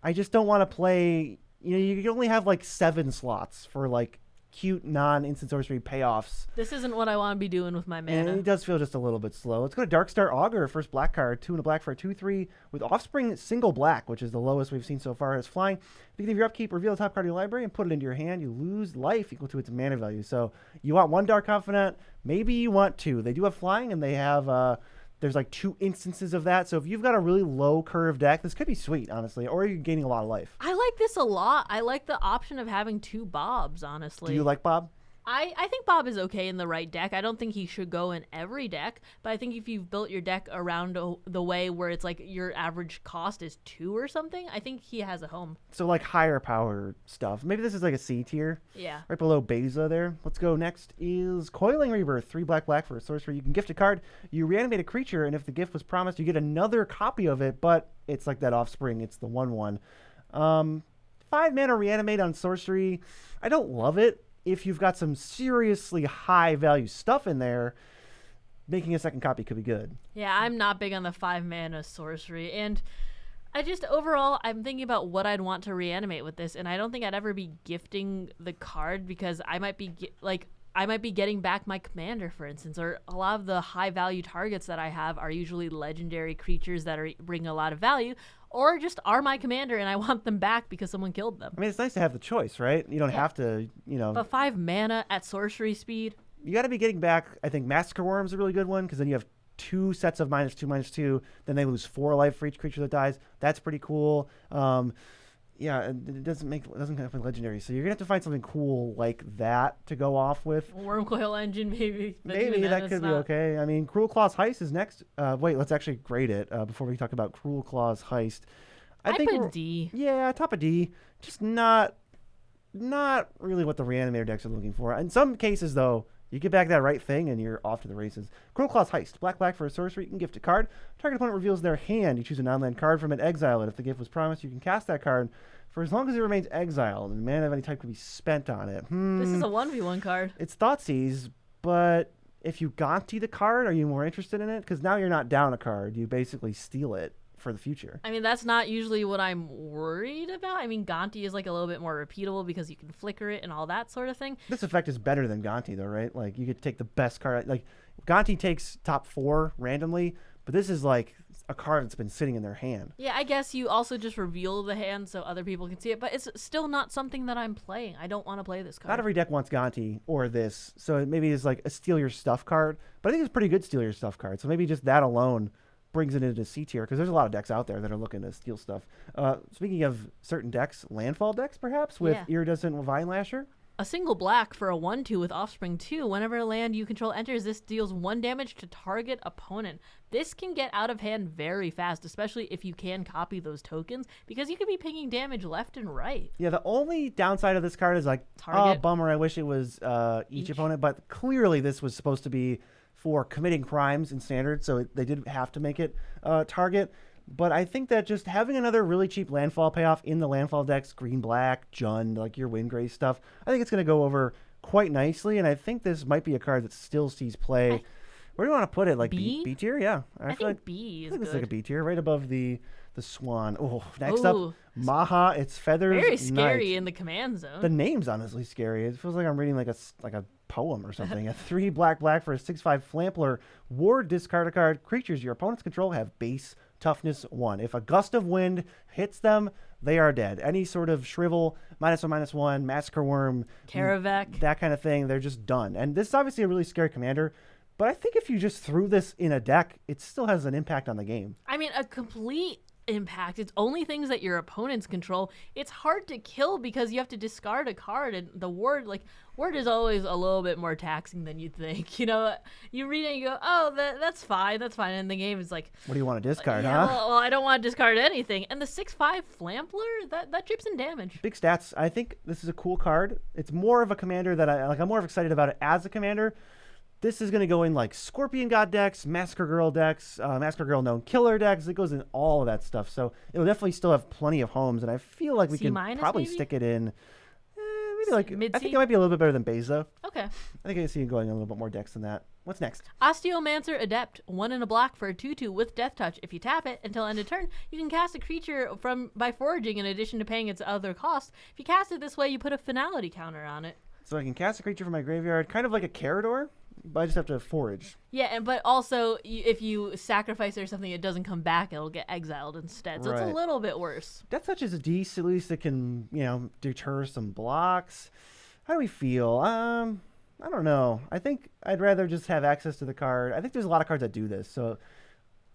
I just don't want to play. You can only have like 7 slots for like cute non-instant sorcery payoffs. This isn't what I want to be doing with my mana. And it does feel just a little bit slow. Let's go to Darkstar Augur, first black card, 2 and a black for a 2/3 with Offspring single black, which is the lowest we've seen so far as flying. At the beginning of your upkeep, reveal the top card of your library and put it into your hand. You lose life equal to its mana value. So you want 1 Dark Confidant, maybe you want 2. They do have flying, and they have there's like 2 instances of that. So if you've got a really low curve deck, this could be sweet, honestly, or you're gaining a lot of life. I like this a lot. I like the option of having 2 Bobs, honestly. Do you like Bob? I think Bob is okay in the right deck. I don't think he should go in every deck, but I think if you've built your deck around the way where it's like your average cost is 2 or something, I think he has a home. So like higher power stuff. Maybe this is like a C tier. Yeah. Right below Beza there. Let's go next is Coiling Rebirth. 3 black for a sorcery. You can gift a card. You reanimate a creature, and if the gift was promised, you get another copy of it, but it's like that Offspring. It's the 1/1. 5 mana reanimate on sorcery. I don't love it. If you've got some seriously high value stuff in there, making a second copy could be good. Yeah, I'm not big on the 5 mana sorcery, and I just overall I'm thinking about what I'd want to reanimate with this, and I don't think I'd ever be gifting the card because I might be getting back my commander, for instance, or a lot of the high value targets that I have are usually legendary creatures that bring a lot of value, or just are my commander and I want them back because someone killed them. I mean, it's nice to have the choice, right? You don't have to, But 5 mana at sorcery speed. You got to be getting back, I think Massacre Worm's a really good one, because then you have 2 sets of -2/-2. Then they lose 4 life for each creature that dies. That's pretty cool. Yeah, it doesn't come with legendary, so you're gonna have to find something cool like that to go off with. Wormcoil Engine, maybe. But Maybe even that could be okay. I mean, Cruel Claw's Heist is next. Wait, let's actually grade it before we talk about Cruel Claw's Heist. I think put D. Yeah, top of D. Just not really what the Reanimator decks are looking for. In some cases, though, you get back that right thing and you're off to the races. Cruel Claw's Heist. Black for a sorcery. You can gift a card. Target opponent reveals their hand. You choose a non-land card from it, exile it. If the gift was promised, you can cast that card for as long as it remains exiled, and mana of any type can be spent on it. This is a 1v1 card. It's Thoughtseize, but if you Gonti the card, are you more interested in it? Because now you're not down a card. You basically steal it for the future. I mean, that's not usually what I'm worried about. I mean, Gonti is like a little bit more repeatable because you can flicker it and all that sort of thing. This effect is better than Gonti, though, right? Like, you could take the best card. Like, Gonti takes top 4 randomly, but this is like a card that's been sitting in their hand. Yeah, I guess you also just reveal the hand so other people can see it, but it's still not something that I'm playing. I don't want to play this card. Not every deck wants Gonti or this, so it maybe it's like a steal your stuff card, but I think it's a pretty good steal your stuff card, so maybe just that alone brings it into C tier, because there's a lot of decks out there that are looking to steal stuff. Speaking of certain decks, landfall decks perhaps, with Iridescent Vine Lasher. A single black for a 1/2 with Offspring 2. Whenever a land you control enters, this deals 1 damage to target opponent. This can get out of hand very fast, especially if you can copy those tokens, because you could be pinging damage left and right. Yeah, the only downside of this card is like, target. Oh, bummer, I wish it was each opponent, but clearly this was supposed to be for committing crimes in Standard, so they did have to make it target. But I think that just having another really cheap landfall payoff in the landfall decks, green-black, Jund, like your Windgrace stuff, I think it's going to go over quite nicely, and I think this might be a card that still sees play. Where do you want to put it? Like B tier? Yeah. I think like, B is good. This is like a B tier, right above the Swan. Oh, next up, Maha. It's Feathers. Very scary Knight. in the command zone. The name's honestly scary. It feels like I'm reading like a poem or something. A 3 black for a 6/5 Flampler. Ward, discard a card. Creatures your opponents control have base toughness 1. If a gust of wind hits them, they are dead. Any sort of shrivel, -1/-1, Massacre Worm, Karavek, that kind of thing, they're just done. And this is obviously a really scary commander, but I think if you just threw this in a deck, it still has an impact on the game. I mean, a complete impact. It's only things that your opponents control. It's hard to kill because you have to discard a card, and the ward is always a little bit more taxing than you think. You know, you read it and you go, oh, that's fine, and the game is like, what do you want to discard, yeah, huh? Well, I don't want to discard anything. And the 6/5 Flampler, that chips in damage. Big stats. I think this is a cool card. It's more of a commander that I'm more excited about it as a commander. This is going to go in like Scorpion God decks, Massacre Girl decks, Massacre Girl Known Killer decks. It goes in all of that stuff. So it'll definitely still have plenty of homes, and I feel like we can probably maybe? stick it in maybe like Mid-C? I think it might be a little bit better than Beza. Okay. I think I see it going in a little bit more decks than that. What's next? Osteomancer Adept, 1 and a black for a 2/2 with Death Touch. If you tap it until end of turn, you can cast a creature by foraging in addition to paying its other cost. If you cast it this way, you put a finality counter on it. So I can cast a creature from my graveyard, kind of like a Carador, but I just have to forage. Yeah, but also if you sacrifice it or something, it doesn't come back. It'll get exiled instead. So it's a Right. little bit worse. Death Touch is a decent, at least it can, deter some blocks. How do we feel? I don't know. I think I'd rather just have access to the card. I think there's a lot of cards that do this. So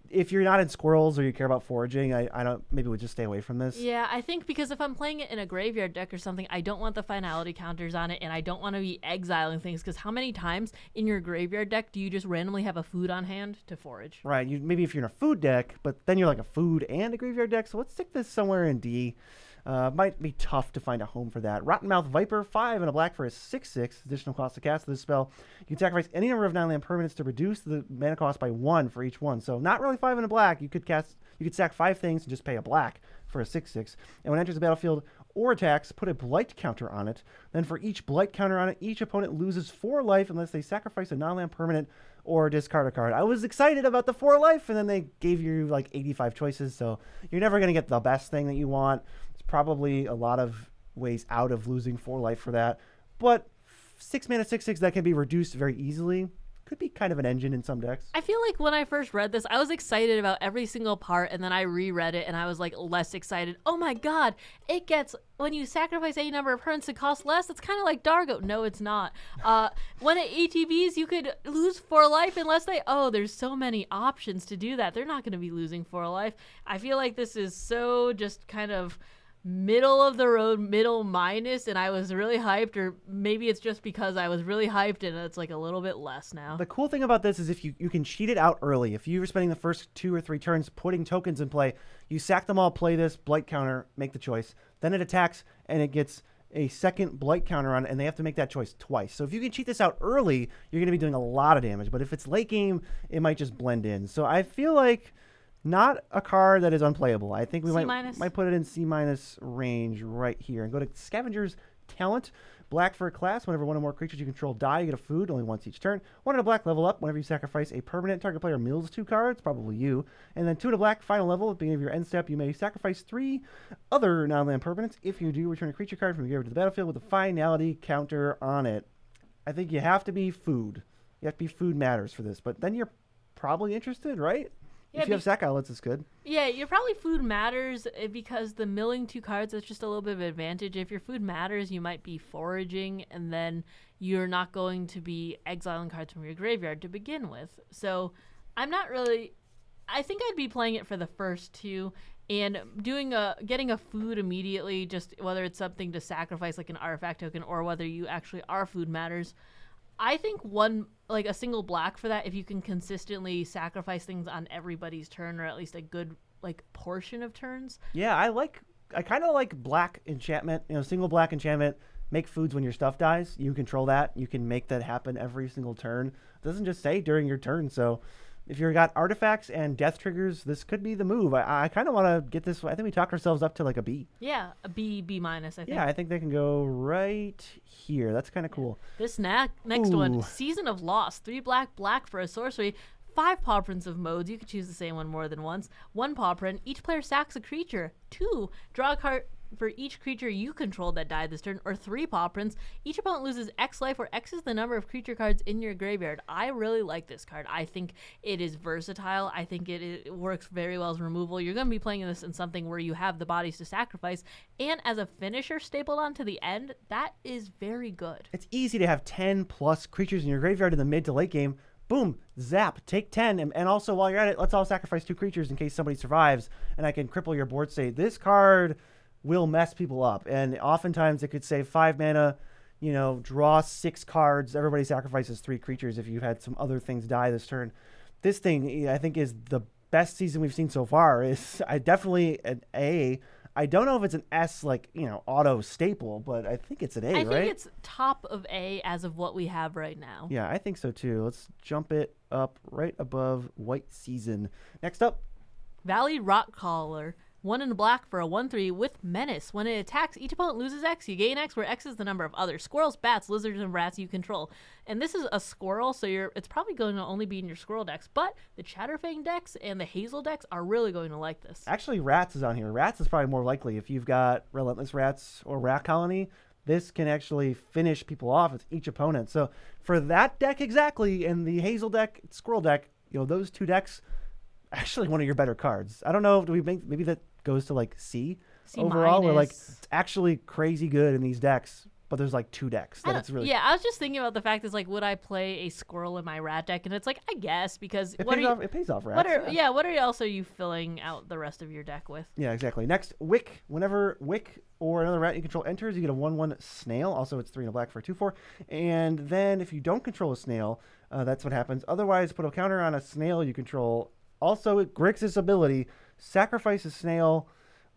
if you're not in squirrels or you care about foraging, I don't. Maybe we'll just stay away from this. Yeah, I think because if I'm playing it in a graveyard deck or something, I don't want the finality counters on it, and I don't want to be exiling things. Because how many times in your graveyard deck do you just randomly have a food on hand to forage? Right. Maybe if you're in a food deck, but then you're like a food and a graveyard deck. So let's stick this somewhere in D. Might be tough to find a home for that. Rottenmouth Viper, 5 and a black for a 6/6. Additional cost to cast this spell. You can sacrifice any number of 9-land permanents to reduce the mana cost by 1 for each one. So not really 5 and a black. You could sack 5 things and just pay a black for a 6/6. And when it enters the battlefield or attacks, put a blight counter on it. Then for each blight counter on it, each opponent loses 4 life unless they sacrifice a non-land permanent or discard a card. I was excited about the 4 life, and then they gave you like 85 choices. So you're never going to get the best thing that you want. Probably a lot of ways out of losing 4 life for that, but 6 mana 6/6 that can be reduced very easily could be kind of an engine in some decks. I feel like when I first read this, I was excited about every single part, and then I reread it, and I was like less excited. Oh my god, it gets, when you sacrifice a number of permanents, it costs less. It's kind of like Dargo. No, it's not. When it ATBs, you could lose 4 life unless there's so many options to do that. They're not going to be losing 4 life. I feel like this is so just kind of middle of the road, middle minus, and I was really hyped, or maybe it's just because I was really hyped and it's like a little bit less now. The cool thing about this is if you can cheat it out early. If you were spending the first 2 or 3 turns putting tokens in play, you sack them all, play this blight counter, make the choice. Then it attacks and it gets a second blight counter on it, and they have to make that choice twice. So if you can cheat this out early, you're going to be doing a lot of damage. But if it's late game, it might just blend in. So I feel like not a card that is unplayable. I think we might put it in C- range right here. And go to Scavenger's Talent. Black for a class. Whenever one or more creatures you control die, you get a food only once each turn. 1 and a black, level up. Whenever you sacrifice a permanent, target player mills 2 cards, probably you. And then 2 and a black, final level. At the beginning of your end step, you may sacrifice 3 other non-land permanents. If you do, return a creature card from your graveyard to the battlefield with a finality counter on it. I think you have to be food. You have to be food matters for this. But then you're probably interested, right? Yeah, if you have sack outlets, it's good. Yeah, you're probably food matters because the milling 2 cards, that's just a little bit of an advantage. If your food matters, you might be foraging, and then you're not going to be exiling cards from your graveyard to begin with. So I think I'd be playing it for the first 2 and getting a food immediately, just whether it's something to sacrifice like an artifact token or whether you actually are food matters. I think a single black for that, if you can consistently sacrifice things on everybody's turn, or at least a good portion of turns. Yeah, I kind of like black enchantment. Single black enchantment. Make foods when your stuff dies. You control that. You can make that happen every single turn. It doesn't just say during your turn. So if you've got artifacts and death triggers, this could be the move. I kind of want to get this. I think we talked ourselves up to like a B. Yeah, a B minus, I think. Yeah, I think they can go right here. That's kind of cool. This next one, Season of Loss. 3 black for a sorcery. 5 paw prints of modes. You could choose the same one more than once. 1 paw print. Each player sacks a creature. 2, draw a card for each creature you control that died this turn, or 3 paw prints. Each opponent loses X life, where X is the number of creature cards in your graveyard. I really like this card. I think it is versatile. I think it works very well as removal. You're going to be playing this in something where you have the bodies to sacrifice, and as a finisher stapled onto the end, that is very good. It's easy to have 10 plus creatures in your graveyard in the mid to late game. Boom, zap, take 10, and also while you're at it, let's all sacrifice 2 creatures in case somebody survives, and I can cripple your board state. This card will mess people up, and oftentimes it could say 5 mana, draw 6 cards, everybody sacrifices 3 creatures if you've had some other things die this turn. This thing, I think, is the best season we've seen so far. Is definitely an A. I don't know if it's an S, auto staple, but I think it's an A, right? I think it's top of A as of what we have right now. Yeah, I think so too. Let's jump it up right above White Season. Next up, Valley Rockcaller. 1 in black for a 1/3 with Menace. When it attacks, each opponent loses X. You gain X, where X is the number of other squirrels, bats, lizards, and rats you control. And this is a squirrel, so it's probably going to only be in your squirrel decks. But the Chatterfang decks and the Hazel decks are really going to like this. Actually, rats is on here. Rats is probably more likely if you've got Relentless Rats or Rat Colony. this can actually finish people off with each opponent. So for that deck exactly, and the Hazel deck, Squirrel deck, those two decks, actually one of your better cards. I don't know, do we think maybe that goes to like C overall, where like it's actually crazy good in these decks. But there's like two decks that it's really. Yeah, I was just thinking about the fact is like, would I play a squirrel in my rat deck? And it's like, I guess, because it pays off rats. What else are you filling out the rest of your deck with? Yeah, exactly. Next, Wick. Whenever Wick or another rat you control enters, you get a 1/1 snail. Also, it's 3 and a black for a 2/4. And then if you don't control a snail, that's what happens. Otherwise, put a counter on a snail you control. Also, Grixis ability, sacrifice a snail.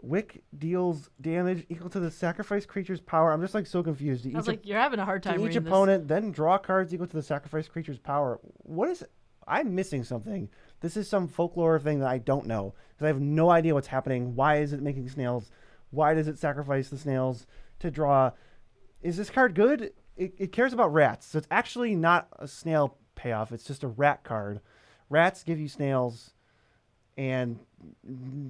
Wick deals damage equal to the sacrifice creature's power. I'm just like so confused. I was like, you're having a hard time reading each opponent, then draw cards equal to the sacrifice creature's power. What is it? I'm missing something. This is some folklore thing that I don't know because I have no idea what's happening. Why is it making snails? Why does it sacrifice the snails to draw? Is this card good? It cares about rats, so it's actually not a snail payoff. It's just a rat card. Rats give you snails and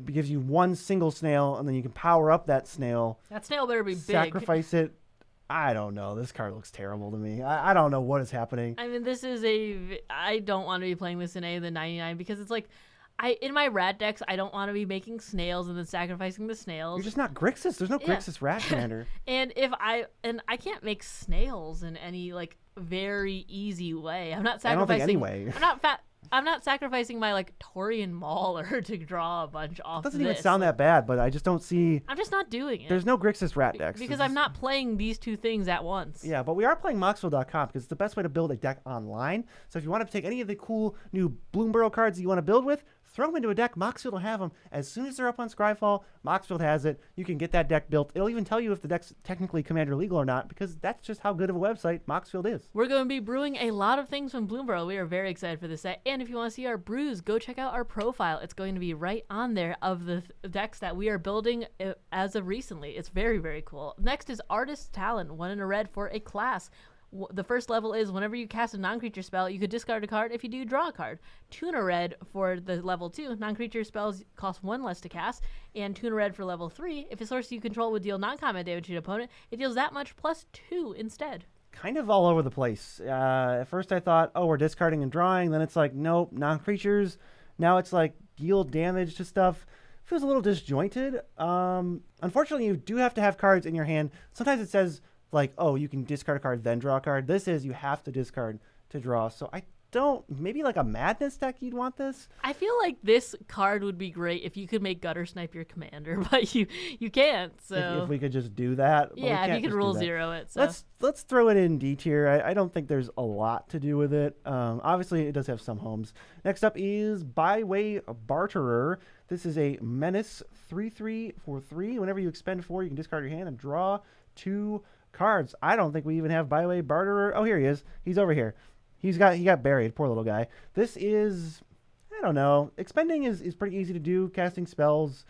gives you one single snail, and then you can power up that snail. That snail better be sacrifice it. I don't know. This card looks terrible to me. I don't know what is happening. I mean, I don't want to be playing this in any of the 99 because it's like, in my rat decks, I don't want to be making snails and then sacrificing the snails. You're just not Grixis. There's no Grixis rat commander. And I can't make snails in any like very easy way. I'm not sacrificing. I don't think any way. I'm not sacrificing my like Taurian Mauler to draw a bunch off. It doesn't even sound that bad, but I just don't see. I'm just not doing it. There's no Grixis rat decks because I'm not playing these two things at once. Yeah, but we are playing Moxfield.com because it's the best way to build a deck online. So if you want to take any of the cool new Bloomburrow cards that you want to build with, throw them into a deck. Moxfield will have them as soon as they're up on Scryfall. Moxfield has it. You can get that deck built. It'll even tell you if the deck's technically Commander legal or not because that's just how good of a website Moxfield is. We're going to be brewing a lot of things from Bloomburrow. We are very excited for this set. And if you want to see our brews, go check out our profile. It's going to be right on there of the decks that we are building as of recently. It's very, very cool. Next is Artist's Talent, 1 in a red for a class. The first level is whenever you cast a non-creature spell, you could discard a card. If you do, draw a card. 2 in a red for the level 2. Non-creature spells cost 1 less to cast. And 2 in a red for level 3. If a source you control would deal non-combat damage to an opponent, it deals that much plus 2 instead. Kind of all over the place. At first I thought, oh, we're discarding and drawing. Then it's like, nope, non-creatures. Now it's like deal damage to stuff. Feels a little disjointed. Unfortunately, you do have to have cards in your hand. Sometimes it says like, oh, you can discard a card, then draw a card. This is you have to discard to draw. So I don't, maybe like a Madness deck you'd want this? I feel like this card would be great if you could make Gutter Snipe your commander, but you can't. So if we could just do that. Yeah, if you could rule 0 it. So. Let's throw it in D tier. I don't think there's a lot to do with it. Obviously, it does have some homes. Next up is Byway Barterer. This is a Menace 3/3 for 3. Whenever you expend 4, you can discard your hand and draw 2 cards. I don't think we even have Byway Barterer. Oh, here he is. He's over here. He got buried. Poor little guy. This is, I don't know. Expending is pretty easy to do. Casting spells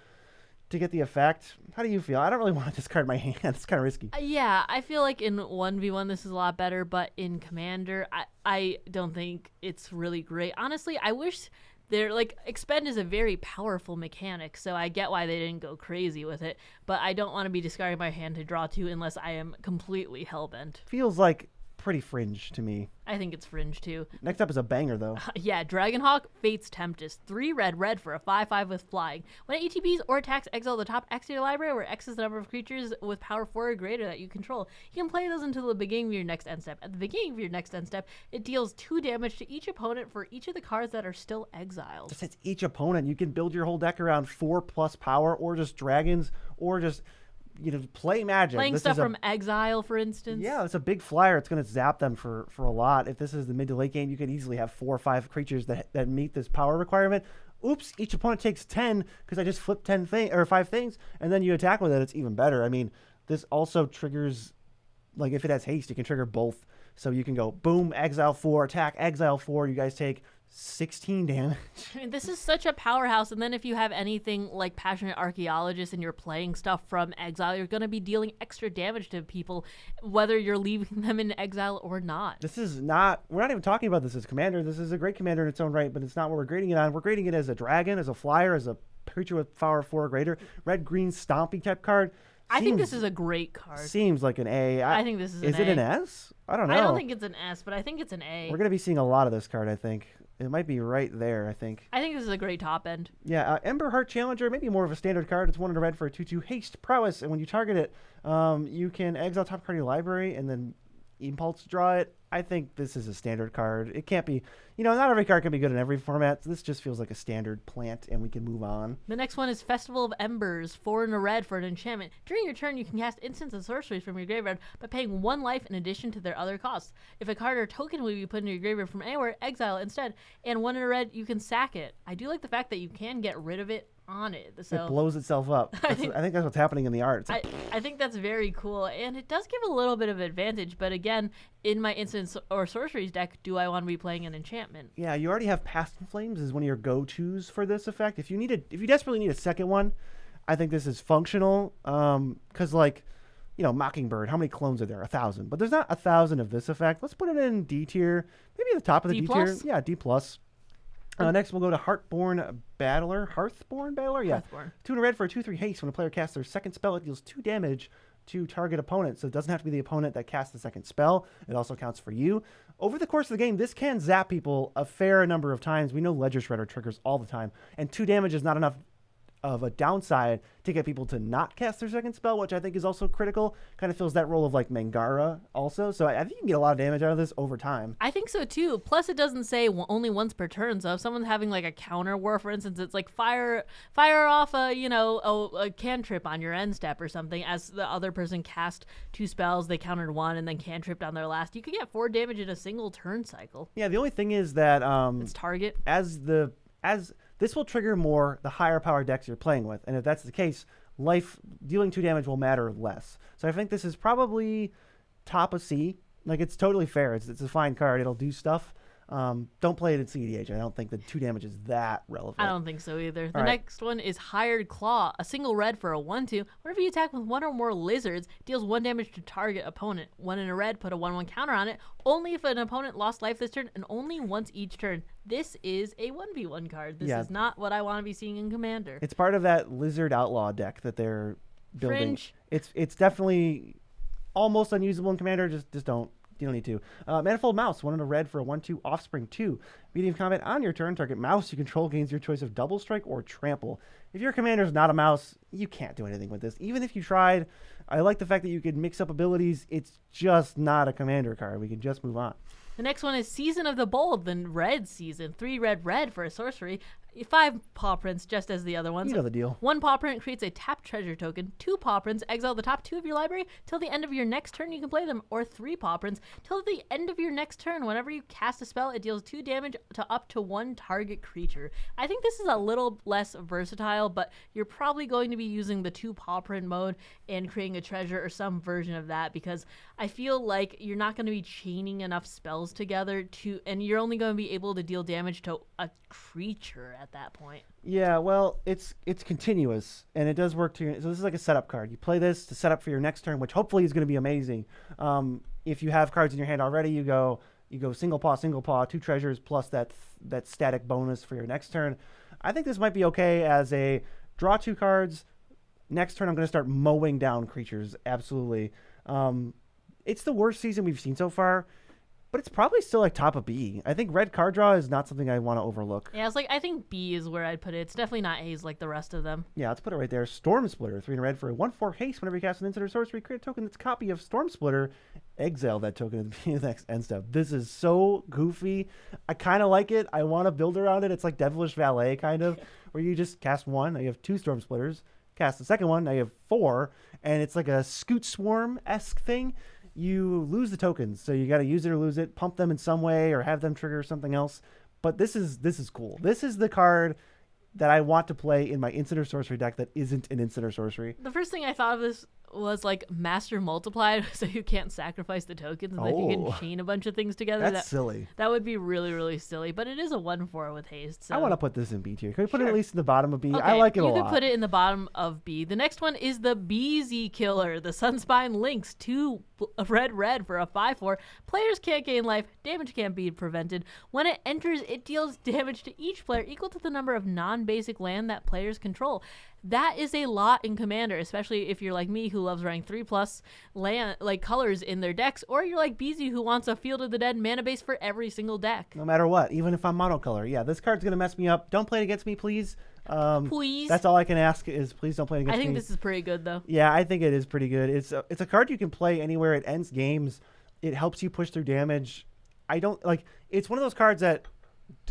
to get the effect. How do you feel? I don't really want to discard my hand. It's kind of risky. Yeah, I feel like in 1v1 this is a lot better, but in Commander, I don't think it's really great. Honestly, I wish expend is a very powerful mechanic, so I get why they didn't go crazy with it, but I don't want to be discarding my hand to draw 2 unless I am completely hellbent. Feels like pretty fringe to me. I think it's fringe too. Next up is a banger though. Yeah, Dragonhawk, Fate's Tempest. 3 red for a 5/5 with flying. When it ATBs or attacks, exile the top X to your library, where X is the number of creatures with power 4 or greater that you control. You can play those until the beginning of your next end step. At the beginning of your next end step, it deals 2 damage to each opponent for each of the cards that are still exiled. Just hits each opponent. You can build your whole deck around 4+ power, or just dragons, or just play Magic. Playing stuff from exile, for instance. Yeah, it's a big flyer. It's going to zap them for a lot. If this is the mid to late game, you could easily have 4 or 5 creatures that meet this power requirement. Oops, each opponent takes 10 because I just flipped 5 things, and then you attack with it. It's even better. I mean, this also triggers, like if it has haste, it can trigger both. So you can go boom, exile 4, attack, exile 4. You guys take 16 damage. I mean, this is such a powerhouse, and then if you have anything like Passionate Archaeologist and you're playing stuff from exile, you're going to be dealing extra damage to people, whether you're leaving them in exile or not. We're not even talking about this as commander. This is a great commander in its own right, but it's not what we're grading it on. We're grading it as a dragon, as a flyer, as a creature with power 4 or greater. Red-green stompy type card. I think this is a great card. Seems like an A. I think this is an A. Is it an S? I don't know. I don't think it's an S, but I think it's an A. We're going to be seeing a lot of this card, I think. It might be right there, I think. I think this is a great top end. Yeah, Ember Heart Challenger, maybe more of a standard card. It's 1 in a red for a 2/2 haste prowess, and when you target it, you can exile top card of your library and then impulse draw it. I think this is a standard card. It can't be, not every card can be good in every format. So this just feels like a standard plant, and we can move on. The next one is Festival of Embers, 4 in a red for an enchantment. During your turn, you can cast instants and sorceries from your graveyard by paying 1 life in addition to their other costs. If a card or token will be put into your graveyard from anywhere, exile it instead. And 1 in a red, you can sack it. I do like the fact that you can get rid of it on it. So it blows itself up. I think that's what's happening in the art. I think that's very cool, and it does give a little bit of advantage. But again, in my instants or sorceries deck, do I want to be playing an enchantment? Yeah, you already have Past in Flames as one of your go-tos for this effect. If you desperately need a second one, I think this is functional. Because Mockingbird, how many clones are there? 1,000. But there's not 1,000 of this effect. Let's put it in D tier, maybe at the top of the D tier. Yeah, D plus. Next, we'll go to Hearthborn Battler. Yeah. Hearthborn. 2 in a red for a 2/3 haste. When a player casts their second spell, it deals 2 damage to target opponent. So it doesn't have to be the opponent that casts the second spell. It also counts for you. Over the course of the game, this can zap people a fair number of times. We know Ledger Shredder triggers all the time. And 2 damage is not enough of a downside to get people to not cast their second spell, which I think is also critical. Kind of fills that role of like Mangara also. So I think you can get a lot of damage out of this over time. I think so too. Plus, it doesn't say only once per turn. So if someone's having like a counter war, for instance, it's like fire off a cantrip on your end step or something. As the other person cast 2 spells, they countered 1 and then cantripped on their last. You could get 4 damage in a single turn cycle. Yeah, the only thing is that it's target as this will trigger more the higher power decks you're playing with. And if that's the case, dealing 2 damage will matter less. So I think this is probably top of C. Like, it's totally fair. It's a fine card. It'll do stuff. Don't play it in CDH. I don't think the 2 damage is that relevant. I don't think so either. The next one is Hired Claw, a single red for a 1/2. Whenever you attack with 1 or more lizards, deals 1 damage to target opponent. 1 in a red, put a 1/1 counter on it. Only if an opponent lost life this turn, and only once each turn. This is a 1v1 card. This is not what I want to be seeing in Commander. It's part of that Lizard Outlaw deck that they're building. Fringe. It's definitely almost unusable in Commander. Just don't. You don't need to. Manifold Mouse, 1 in a red for a 1/2 Offspring 2. Medium combat on your turn, target mouse you control gains your choice of Double Strike or Trample. If your commander's not a mouse, you can't do anything with this. Even if you tried, I like the fact that you could mix up abilities. It's just not a commander card. We can just move on. The next one is Season of the Bold, the red season. 3 red for a sorcery. 5 paw prints, just as the other ones. You know the deal. 1 paw print creates a tapped treasure token. 2 paw prints, exile the top 2 of your library. Till the end of your next turn, you can play them. Or 3 paw prints. Till the end of your next turn, whenever you cast a spell, it deals 2 damage to up to 1 target creature. I think this is a little less versatile, but you're probably going to be using the 2 paw print mode and creating a treasure or some version of that, because I feel like you're not going to be chaining enough spells together and you're only going to be able to deal damage to a creature at that point. Yeah, well, it's continuous, and it does work too. So this is like a setup card. You play this to set up for your next turn, which hopefully is going to be amazing. If you have cards in your hand already, you go single paw, 2 treasures plus that static bonus for your next turn. I think this might be okay as a draw 2 cards. Next turn, I'm going to start mowing down creatures. Absolutely. It's the worst season we've seen so far. But it's probably still like top of B. I think red card draw is not something I want to overlook. Yeah, I think B is where I'd put it. It's definitely not A's like the rest of them. Yeah, let's put it right there. Storm Splitter, 3 in a red for a 1/4 haste. Whenever you cast an instant or sorcery, create a token that's a copy of Storm Splitter. Exile that token at the beginning of the next end step. This is so goofy. I kind of like it. I want to build around it. It's like Devilish Valet kind of, where you just cast 1. Now you have 2 Storm Splitters. Cast the second one. Now you have 4. And it's like a Scoot Swarm-esque thing. You lose the tokens, so you got to use it or lose it, pump them in some way, or have them trigger something else. But this is cool. This is the card that I want to play in my instant or sorcery deck that isn't an instant or sorcery. The first thing I thought of this was like Master Multiplied, so you can't sacrifice the tokens, and then you can chain a bunch of things together. That's silly. That would be really, really silly, but it is a 1/4 with haste. So. I want to put this in B tier. Can we put it at least in the bottom of B? Okay, I like it a lot. You can put it in the bottom of B. The next one is the Beezy Killer, the Sunspine Lynx, 2 red for a 5/4. Players can't gain life. Damage can't be prevented. When it enters, it deals damage to each player equal to the number of non-basic land that players control. That is a lot in Commander, especially if you're like me who loves running 3+ land like colors in their decks, or you're like BZ who wants a Field of the Dead mana base for every single deck. No matter what, even if I'm monocolor. Yeah, this card's going to mess me up. Don't play it against me, please. Please. That's all I can ask is please don't play it against me. I think this is pretty good, though. Yeah, I think it is pretty good. It's a card you can play anywhere. It ends games. It helps you push through damage. I don't like. It's one of those cards that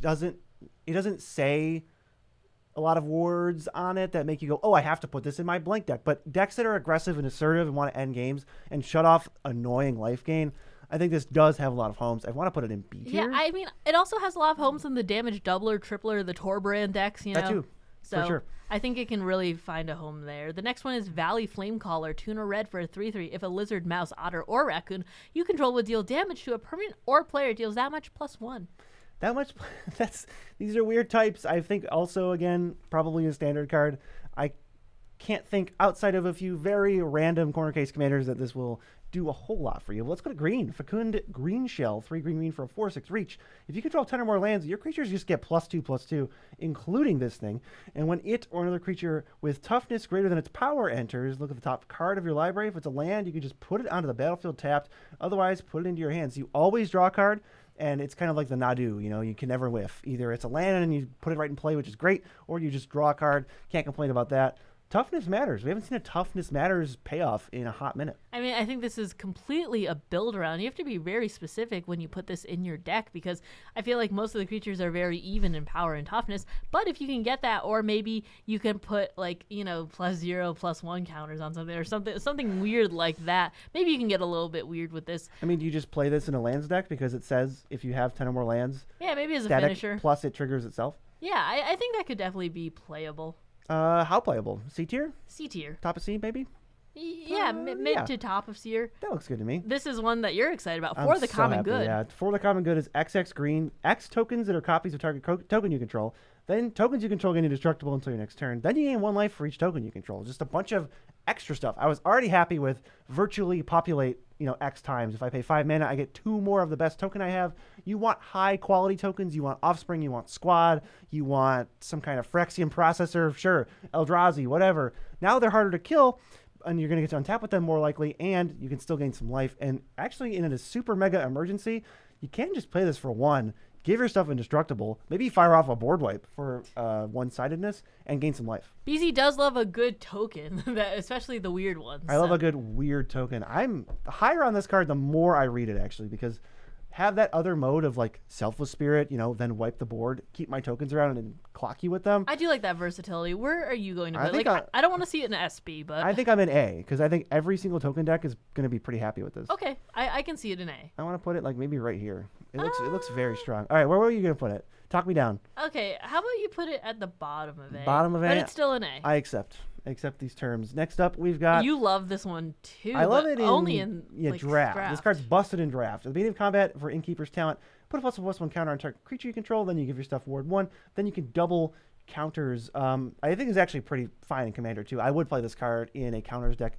doesn't say a lot of words on it that make you go, oh, I have to put this in my blank deck. But decks that are aggressive and assertive and want to end games and shut off annoying life gain, I think this does have a lot of homes. I want to put it in B tier. Yeah, I mean, it also has a lot of homes in the damage doubler, tripler, the Torbrand decks, you know. That too. So for sure. I think it can really find a home there. The next one is Valley Flamecaller, tuna red for a 3/3. If a lizard, mouse, otter, or raccoon you control would deal damage to a permanent or player deals that much +1. That much. These are weird types. I think also, again, probably a standard card. I can't think outside of a few very random corner case commanders that this will do a whole lot for you. Let's go to green. Fecund Green Shell, 3 green for a 4/6 reach. If you control 10 or more lands, your creatures just get +2/+2, including this thing. And when it or another creature with toughness greater than its power enters, look at the top card of your library. If it's a land, you can just put it onto the battlefield tapped. Otherwise, put it into your hands. You always draw a card. And it's kind of like the Nadu, you know, you can never whiff. Either it's a land and you put it right in play, which is great, or you just draw a card. Can't complain about that. Toughness matters. We haven't seen a toughness matters payoff in a hot minute. I mean, I think this is completely a build around. You have to be very specific when you put this in your deck because I feel like most of the creatures are very even in power and toughness. But if you can get that, or maybe you can put like, you know, +0, +1 counters on something or something weird like that. Maybe you can get a little bit weird with this. I mean, do you just play this in a lands deck because it says if you have 10 or more lands, yeah, maybe as a static, finisher. Plus it triggers itself? Yeah, I think that could definitely be playable. How playable? C tier? C tier. Top of C, maybe? Yeah, mid to top of C. That looks good to me. This is one that you're excited about. I'm For the so common happy, good. Yeah, for the common good is XX green. X tokens that are copies of target token you control. Then tokens you control gain indestructible until your next turn. Then you gain 1 life for each token you control. Just a bunch of extra stuff. I was already happy with virtually populate, you know, X times. If I pay 5 mana, I get 2 more of the best token I have. You want high quality tokens. You want Offspring. You want Squad. You want some kind of Phyrexian processor. Sure, Eldrazi, whatever. Now they're harder to kill, and you're going to get to untap with them more likely, and you can still gain some life. And actually, in a super mega emergency, you can't just play this for 1. Give your stuff indestructible. Maybe fire off a board wipe for one-sidedness and gain some life. BZ does love a good token, especially the weird ones. I love a good weird token. I'm higher on this card the more I read it, actually, because have that other mode of like Selfless Spirit, you know, then wipe the board, keep my tokens around and clock you with them. I do like that versatility. Where are you going to I play? think I don't want to see it in SB, but I think I'm in A because I think every single token deck is going to be pretty happy with this. okay, I can see it in A. I want to put it like maybe right here. It looks very strong. All right, where were you going to put it? Talk me down. Okay, how about you put it at the bottom of A? Bottom of A? But it's still an A. I accept these terms. Next up, we've got... You love this one too. I love but it only in like, draft. This card's busted in draft. At the beginning of combat, for Innkeeper's talent, put a +1/+1 counter on target creature you control, then you give your stuff ward 1, then you can double counters. I think it's actually pretty fine in Commander too. I would play this card in a counters deck.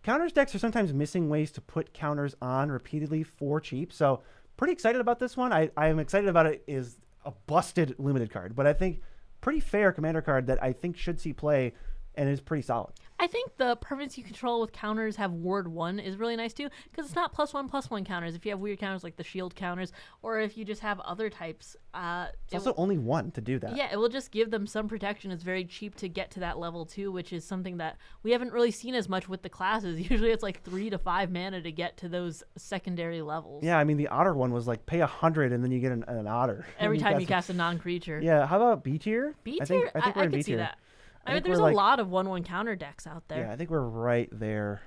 Counters decks are sometimes missing ways to put counters on repeatedly for cheap, so pretty excited about this one. I am excited about it is a busted limited card, but I think pretty fair Commander card that I think should see play and is pretty solid. I think the permanents you control with counters have ward 1 is really nice too, because it's not +1/+1 counters. If you have weird counters like the shield counters, or if you just have other types, it's also only 1 to do that. Yeah, it will just give them some protection. It's very cheap to get to that level too, which is something that we haven't really seen as much with the classes. Usually it's like 3 to 5 mana to get to those secondary levels. Yeah, I mean the otter one was like pay 100 and then you get an otter every time you cast a non-creature. Yeah, how about B tier? B tier, I think we're in B could see tier. that. I mean, there's a lot of 1/1 counter decks out there. Yeah, I think we're right there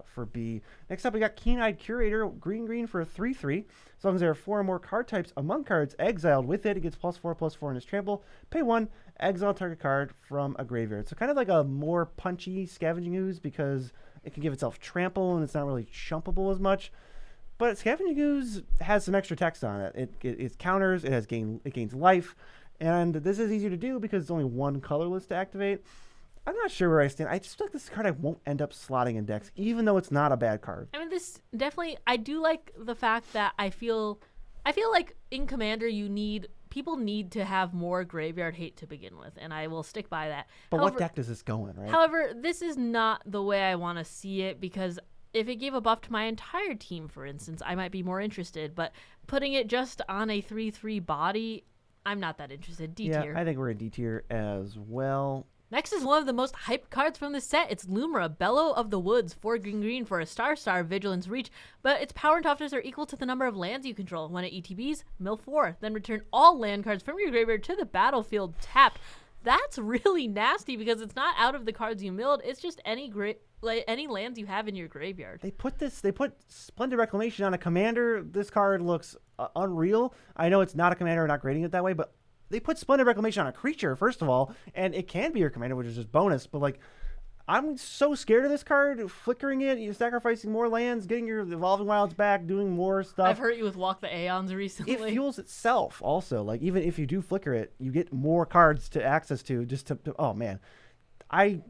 for B. Next up, we got Keen-Eyed Curator, green for a 3/3. As long as there are 4 or more card types among cards exiled with it, it gets +4/+4 in its trample. Pay 1, exile target card from a graveyard. So kind of like a more punchy Scavenging Ooze because it can give itself trample and it's not really chumpable as much. But Scavenging Ooze has some extra text on it. It counters, it gains life. And this is easier to do because it's only 1 colorless to activate. I'm not sure where I stand. I just feel like this card I won't end up slotting in decks, even though it's not a bad card. I mean, this definitely, I do like the fact that I feel like in Commander you need people need to have more graveyard hate to begin with, and I will stick by that. But what deck does this go in, right? However, this is not the way I want to see it, because if it gave a buff to my entire team, for instance, I might be more interested. But putting it just on a 3/3 body, I'm not that interested. D tier. Yeah, I think we're in D tier as well. Next is one of the most hyped cards from the set. It's Lumra, Bellow of the Woods, 4 green for a star Vigilance Reach, but its power and toughness are equal to the number of lands you control. When it ETBs, mill 4, then return all land cards from your graveyard to the battlefield tapped. That's really nasty because it's not out of the cards you milled, it's just any lands you have in your graveyard. They put Splendid Reclamation on a commander. This card looks unreal. I know it's not a commander, we're not grading it that way, but they put Splendid Reclamation on a creature, first of all, and it can be your commander, which is just bonus. But, like, I'm so scared of this card. Flickering it, you're sacrificing more lands, getting your Evolving Wilds back, doing more stuff. I've hurt you with Walk the Aeons recently. It fuels itself also. Like, even if you do flicker it, you get more cards to access to just to oh, man.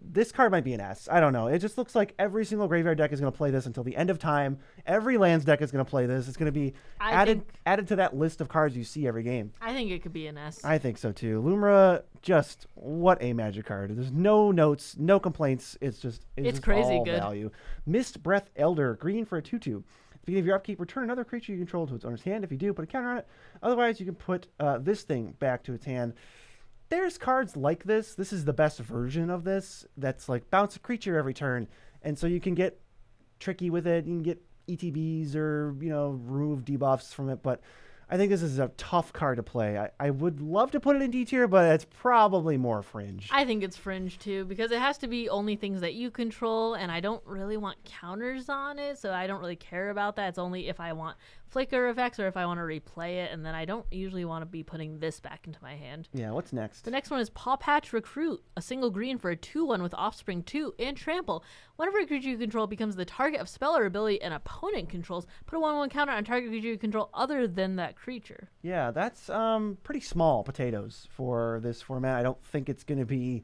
This card might be an S. I don't know. It just looks like every single graveyard deck is going to play this until the end of time. Every lands deck is going to play this. It's going to be added to that list of cards you see every game. I think it could be an S. I think so too. Lumra, just what a magic card. There's no notes, no complaints. It's just crazy all good value. Mist Breath Elder, green for a 2/2. At the beginning of your upkeep, return another creature you control to its owner's hand. If you do, put a counter on it. Otherwise, you can put this thing back to its hand. There's cards like this. This is the best version of this. That's like bounce a creature every turn. And so you can get tricky with it. You can get ETBs or, remove debuffs from it. But I think this is a tough card to play. I would love to put it in D tier, but it's probably more fringe. I think it's fringe too, because it has to be only things that you control, and I don't really want counters on it, so I don't really care about that. It's only if I want flicker effects or if I want to replay it, and then I don't usually want to be putting this back into my hand. Yeah, what's next? The next one is Paw Patch Recruit, a single green for a 2/1 with Offspring 2 and Trample. Whenever a creature you control becomes the target of spell or ability an opponent controls, put a 1/1 counter on target creature you control other than that creature. Yeah, that's pretty small potatoes for this format. I don't think it's going to be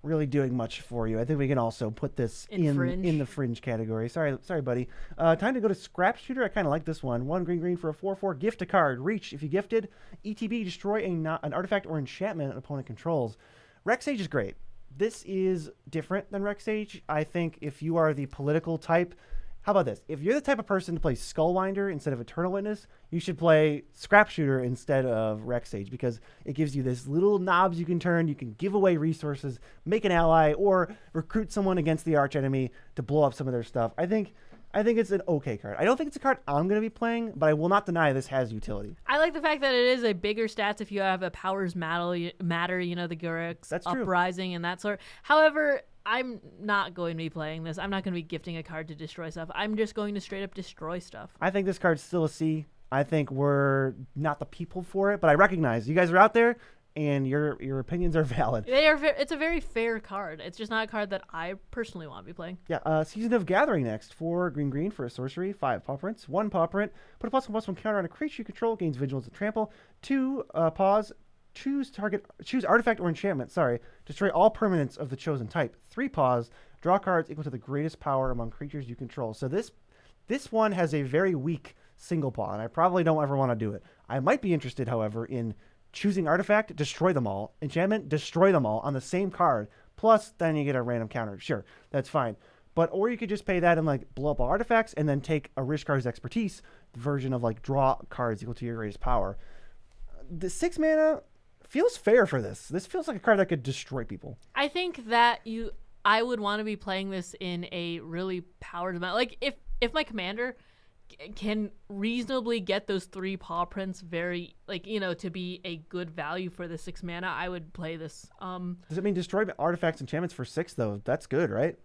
really doing much for you. I think we can also put this in the fringe category. Sorry, buddy. Time to go to Scrap Shooter. I kind of like this one. 1 green for a 4/4. Gift a card. Reach. If you gifted, ETB, destroy an artifact or enchantment an opponent controls. Rexage is great. This is different than Rexage. I think if you are the political type, how about this? If you're the type of person to play Skullwinder instead of Eternal Witness, you should play Scrap Shooter instead of Rexage, because it gives you this little knobs you can turn. You can give away resources, make an ally, or recruit someone against the archenemy to blow up some of their stuff. I think it's an okay card. I don't think it's a card I'm going to be playing, but I will not deny this has utility. I like the fact that it is a bigger stats if you have a Powers Matter, the Gurux, Uprising, and that sort. However, I'm not going to be playing this. I'm not going to be gifting a card to destroy stuff. I'm just going to straight up destroy stuff. I think this card's still a C. I think we're not the people for it, but I recognize you guys are out there and your opinions are valid. It's a very fair card. It's just not a card that I personally want to be playing. Yeah, Season of Gathering next. 4 green for a sorcery, 5 paw prints, 1 paw print. Put a +1/+1 counter on a creature you control, gains vigilance and trample. 2 paws. Choose artifact or enchantment. Destroy all permanents of the chosen type. 3 paws. Draw cards equal to the greatest power among creatures you control. So this one has a very weak single paw, and I probably don't ever want to do it. I might be interested, however, in choosing artifact, destroy them all. Enchantment, destroy them all on the same card. Plus, then you get a random counter. Sure, that's fine. Or you could just pay that and blow up all artifacts, and then take a Rishkar's Expertise version of draw cards equal to your greatest power. The 6 mana feels fair for this. This feels like a card that could destroy people. I think that I would want to be playing this in a really powered amount. If my commander can reasonably get those 3 paw prints to be a good value for the 6 mana, I would play this. Does it mean destroy artifacts and enchantments for 6 though? That's good, right?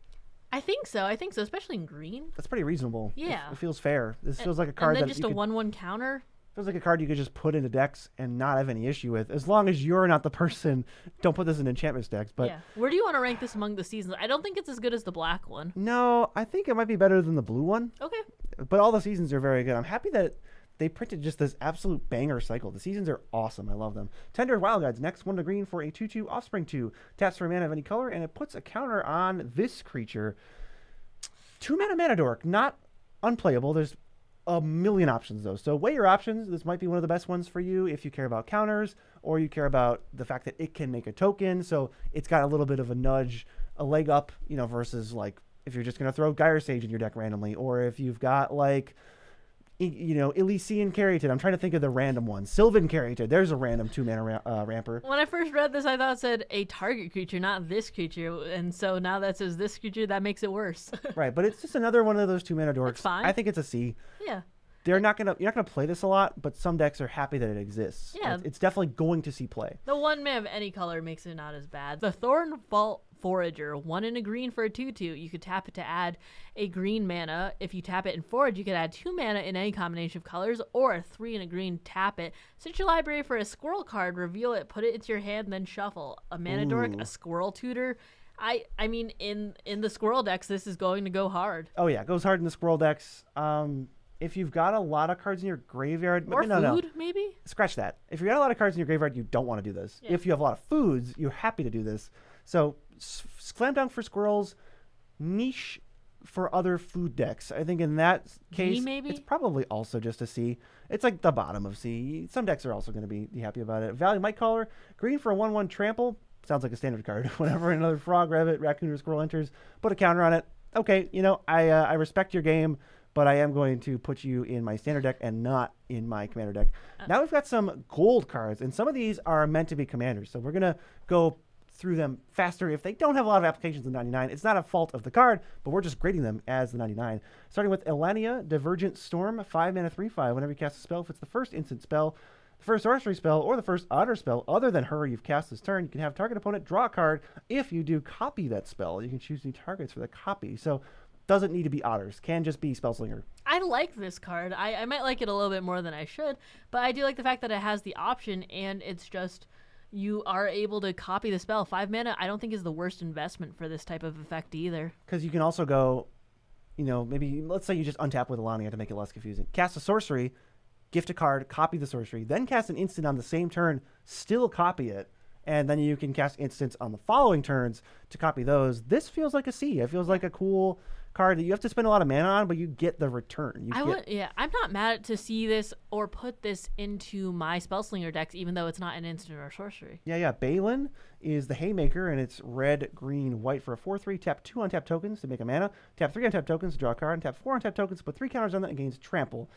I think so, especially in green. That's pretty reasonable. Yeah. It feels fair. This feels like a card and then that just a 1/1 counter. Feels like a card you could just put into decks and not have any issue with, as long as you're not the person. Don't put this in enchantment decks. But yeah, where do you want to rank this among the seasons? I don't think it's as good as the black one. No, I think it might be better than the blue one. Okay. But all the seasons are very good. I'm happy that they printed just this absolute banger cycle. The seasons are awesome. I love them. Tender Wild Guides. Next, 1 green for a 2/2 Offspring 2. Taps for a mana of any color, and it puts a counter on this creature. 2 mana Dork. Not unplayable. There's a million options, though. So weigh your options. This might be one of the best ones for you if you care about counters or you care about the fact that it can make a token. So it's got a little bit of a nudge, a leg up, versus like if you're just going to throw Gyre Sage in your deck randomly, or if you've got like, Elysian Caryatid. I'm trying to think of the random one. Sylvan Caryatid. There's a random 2-mana ramper. When I first read this, I thought it said a target creature, not this creature. And so now that says this creature, that makes it worse. Right, but it's just another one of those 2-mana dorks. It's fine. I think it's a C. Yeah. You're not gonna play this a lot, but some decks are happy that it exists. Yeah. It's definitely going to see play. The 1-mana of any color makes it not as bad. The Thornvault Forager, 1 and a green for a 2/2. You could tap it to add a green mana. If you tap it in forage, you could add 2 mana in any combination of colors, or a 3 and a green, tap it. Search your library for a squirrel card, reveal it, put it into your hand, and then shuffle. A mana dork, a squirrel tutor. I mean, in the squirrel decks, this is going to go hard. Oh yeah, it goes hard in the squirrel decks. If you've got a lot of cards in your graveyard, Or no, food, maybe? scratch that. If you've got a lot of cards in your graveyard, you don't want to do this. Yeah. If you have a lot of foods, you're happy to do this. So slam dunk for squirrels, niche for other food decks. I think in that case, maybe? it's probably also just a C. It's like the bottom of C. Some decks are also going to be happy about it. Value Might Caller, green for a 1/1 trample. Sounds like a standard card. Whenever another frog, rabbit, raccoon, or squirrel enters, put a counter on it. Okay, I respect your game, but I am going to put you in my standard deck and not in my commander deck. Now we've got some gold cards, and some of these are meant to be commanders. So we're going to go through them faster. If they don't have a lot of applications in 99, it's not a fault of the card, but we're just grading them as the 99. Starting with Elania, Divergent Storm, 5-mana 3/5. Whenever you cast a spell, if it's the first instant spell, the first sorcery spell, or the first otter spell other than her you've cast this turn, you can have target opponent draw a card. If you do copy that spell, you can choose new targets for the copy. So doesn't need to be otters, can just be Spellslinger. I like this card. I might like it a little bit more than I should, but I do like the fact that it has the option, and it's just you are able to copy the spell. 5 mana, I don't think is the worst investment for this type of effect either. Because you can also go, maybe let's say you just untap with Elania to make it less confusing. Cast a sorcery, gift a card, copy the sorcery, then cast an instant on the same turn, still copy it, and then you can cast instants on the following turns to copy those. This feels like a C. It feels like a cool card that you have to spend a lot of mana on, but you get the return. I'm not mad to see this or put this into my Spellslinger decks, even though it's not an instant or sorcery. Yeah. Balin is the Haymaker, and it's red, green, white for a 4/3. Tap 2 untap tokens to make a mana. Tap 3 untap tokens to draw a card. And tap 4 untap tokens to put 3 counters on that and gains trample.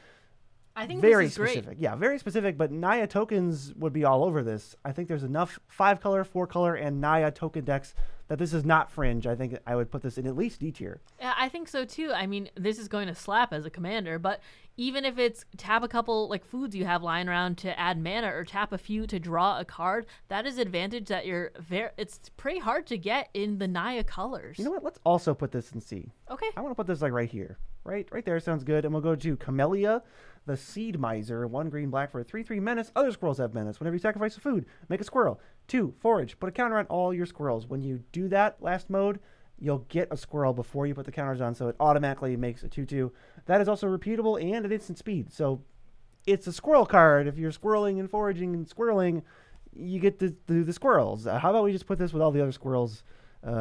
I think very this is specific. great. Yeah, very specific, but Naya tokens would be all over this. I think there's enough 5-color, 4-color, and Naya token decks that this is not fringe. I think I would put this in at least D tier. Yeah, I think so too. I mean, this is going to slap as a commander, but even if it's tap a couple like foods you have lying around to add mana, or tap a few to draw a card, that is advantage that it's pretty hard to get in the Naya colors. You know what? Let's also put this in C. Okay. I want to put this like right here. Right there sounds good. And we'll go to Camellia, the Seed Miser, 1 green black for a 3/3 menace. Other squirrels have menace. Whenever you sacrifice a food, make a squirrel. 2, forage. Put a counter on all your squirrels. When you do that last mode, you'll get a squirrel before you put the counters on, so it automatically makes a 2/2. That is also repeatable and at instant speed. So it's a squirrel card. If you're squirreling and foraging and squirreling, you get to do the squirrels. How about we just put this with all the other squirrels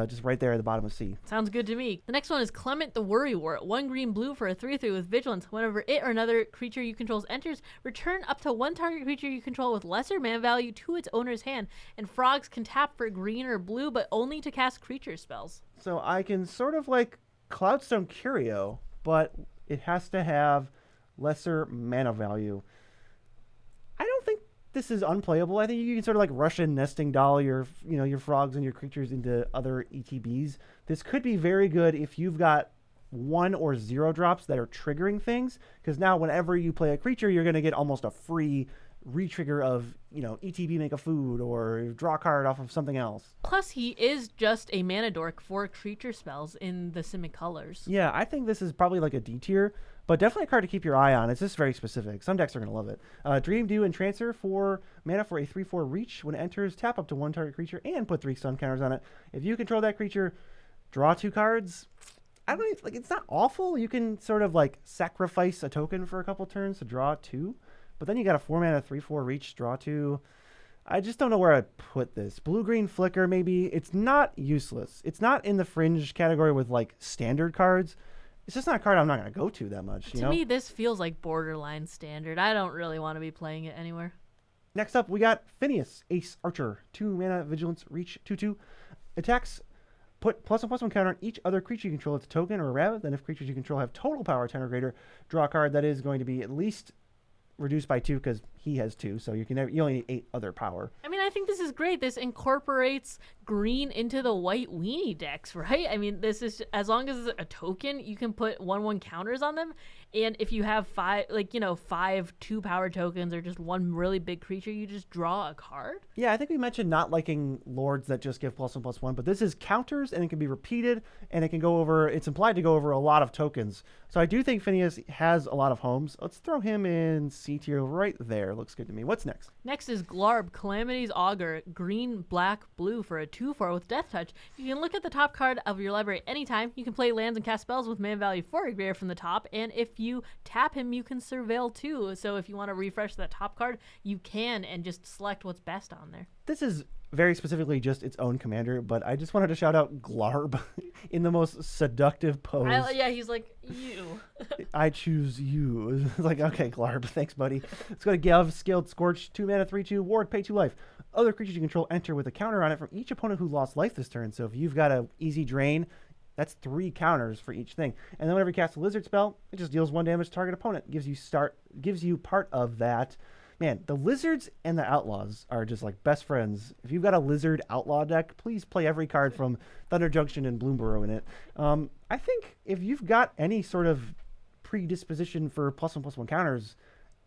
just right there at the bottom of C. Sounds good to me. The next one is Clement the Worrywart. 1 green blue for a 3/3 with Vigilance. Whenever it or another creature you control enters, return up to 1 target creature you control with lesser mana value to its owner's hand. And frogs can tap for green or blue, but only to cast creature spells. So I can sort of like Cloudstone Curio, but it has to have lesser mana value. I don't think this is unplayable. I think you can sort of like Russian nesting doll your frogs and your creatures into other ETBs. This could be very good if you've got 1 or 0 drops that are triggering things, because now whenever you play a creature, you're going to get almost a free retrigger of, ETB make a food or draw a card off of something else. Plus, he is just a mana dork for creature spells in the Simic colors. Yeah, I think this is probably like a D tier, but definitely a card to keep your eye on. It's just very specific. Some decks are going to love it. Dream, Do, and Transfer for mana for a 3/4 reach. When it enters, tap up to 1 target creature and put 3 stun counters on it. If you control that creature, draw 2 cards. I don't like. It's not awful. You can sort of like sacrifice a token for a couple turns to draw 2, but then you got a 4 mana 3/4 reach, draw 2. I just don't know where I'd put this. Blue-green flicker, maybe. It's not useless. It's not in the fringe category with like standard cards. it's just not a card I'm not going to go to that much. To me, this feels like borderline standard. I don't really want to be playing it anywhere. Next up, we got Phineas, Ace Archer. 2 mana, Vigilance, Reach, 2/2. Attacks, put +1/+1 counter on each other creature you control. It's a token or a rabbit. Then if creatures you control have total power 10 or greater, draw a card that is going to be at least reduced by 2 because he has 2. So you only need 8 other power. I mean, I think this is great. This incorporates green into the white weenie decks, right? I mean, this is as long as it's a token, you can put 1/1 counters on them. And if you have 5 2-power tokens or just one really big creature, you just draw a card. Yeah, I think we mentioned not liking lords that just give +1/+1, but this is counters and it can be repeated and it can go over. It's implied to go over a lot of tokens. So I do think Phineas has a lot of homes. Let's throw him in C tier right there. Looks good to me. What's next? Next is Glarb, Calamity's Augur, green, black, blue for a 2/4 with Death Touch. You can look at the top card of your library anytime. You can play lands and cast spells with mana value 4 or greater from the top, and if you tap him, you can surveil too. So if you want to refresh that top card, you can and just select what's best on there. This is very specifically just its own commander, but I just wanted to shout out Glarb in the most seductive pose. Yeah, he's like, you. I choose you. It's like, okay, Glarb, thanks, buddy. Let's go to Gev, Scaled Scorch, 2 mana, 3/2, ward, pay 2 life. Other creatures you control enter with a counter on it from each opponent who lost life this turn. So if you've got a easy drain, that's 3 counters for each thing. And then whenever you cast a lizard spell, it just deals 1 damage to target opponent. Gives you part of that. Man, the lizards and the outlaws are just like best friends. If you've got a lizard outlaw deck, please play every card from Thunder Junction and Bloomburrow in it. I think if you've got any sort of predisposition for +1/+1 counters,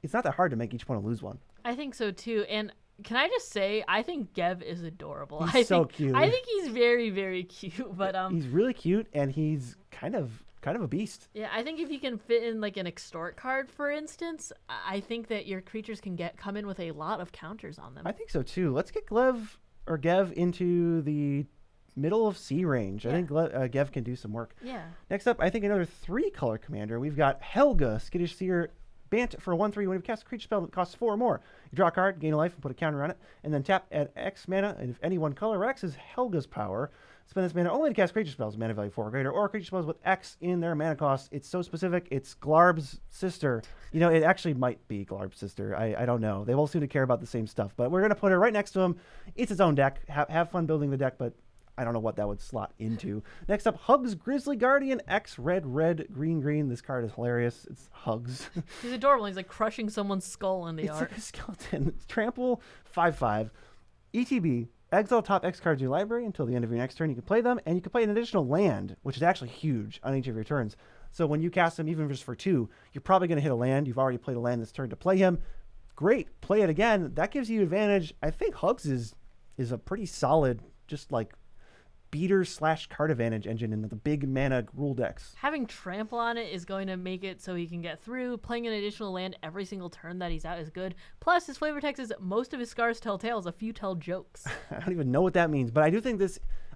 it's not that hard to make each opponent lose 1. I think so too. And can I just say, I think Gev is adorable. He's so cute. I think he's very, very cute. But he's really cute, and he's kind of a beast. Yeah, I think if you can fit in like an extort card, for instance, I think that your creatures can come in with a lot of counters on them. I think so too. Let's get Gev into the middle of C range. Yeah. I think Gev can do some work. Yeah. Next up, I think another 3-color commander. We've got Helga, Skittish Seer, Bant for a 1/3. When you cast a creature spell that costs 4 or more, you draw a card, gain a life, and put a counter on it, and then tap at X mana, and if any one color X is Helga's power, spend this mana only to cast creature spells, mana value 4 or greater, or creature spells with X in their mana cost. It's so specific. It's Glarb's sister. You know, it actually might be Glarb's sister. I don't know. They both seem to care about the same stuff, but we're going to put her right next to him. It's its own deck. Have fun building the deck, but I don't know what that would slot into. Next up, Hugs Grizzly Guardian, X red, green. This card is hilarious. It's Hugs. He's adorable. He's like crushing someone's skull in the art. It's like a skeleton. It's trample, 5/5. ETB, exile top X cards in your library until the end of your next turn. You can play them, and you can play an additional land, which is actually huge on each of your turns. So when you cast them, even just for 2, you're probably going to hit a land. You've already played a land this turn to play him. Great. Play it again. That gives you advantage. I think Hugs is a pretty solid, just like beater/card advantage engine in the big mana rule decks. Having trample on it is going to make it so he can get through. Playing an additional land every single turn that he's out is good. Plus, his flavor text is most of his scars tell tales, a few tell jokes. I don't even know what that means, but I do think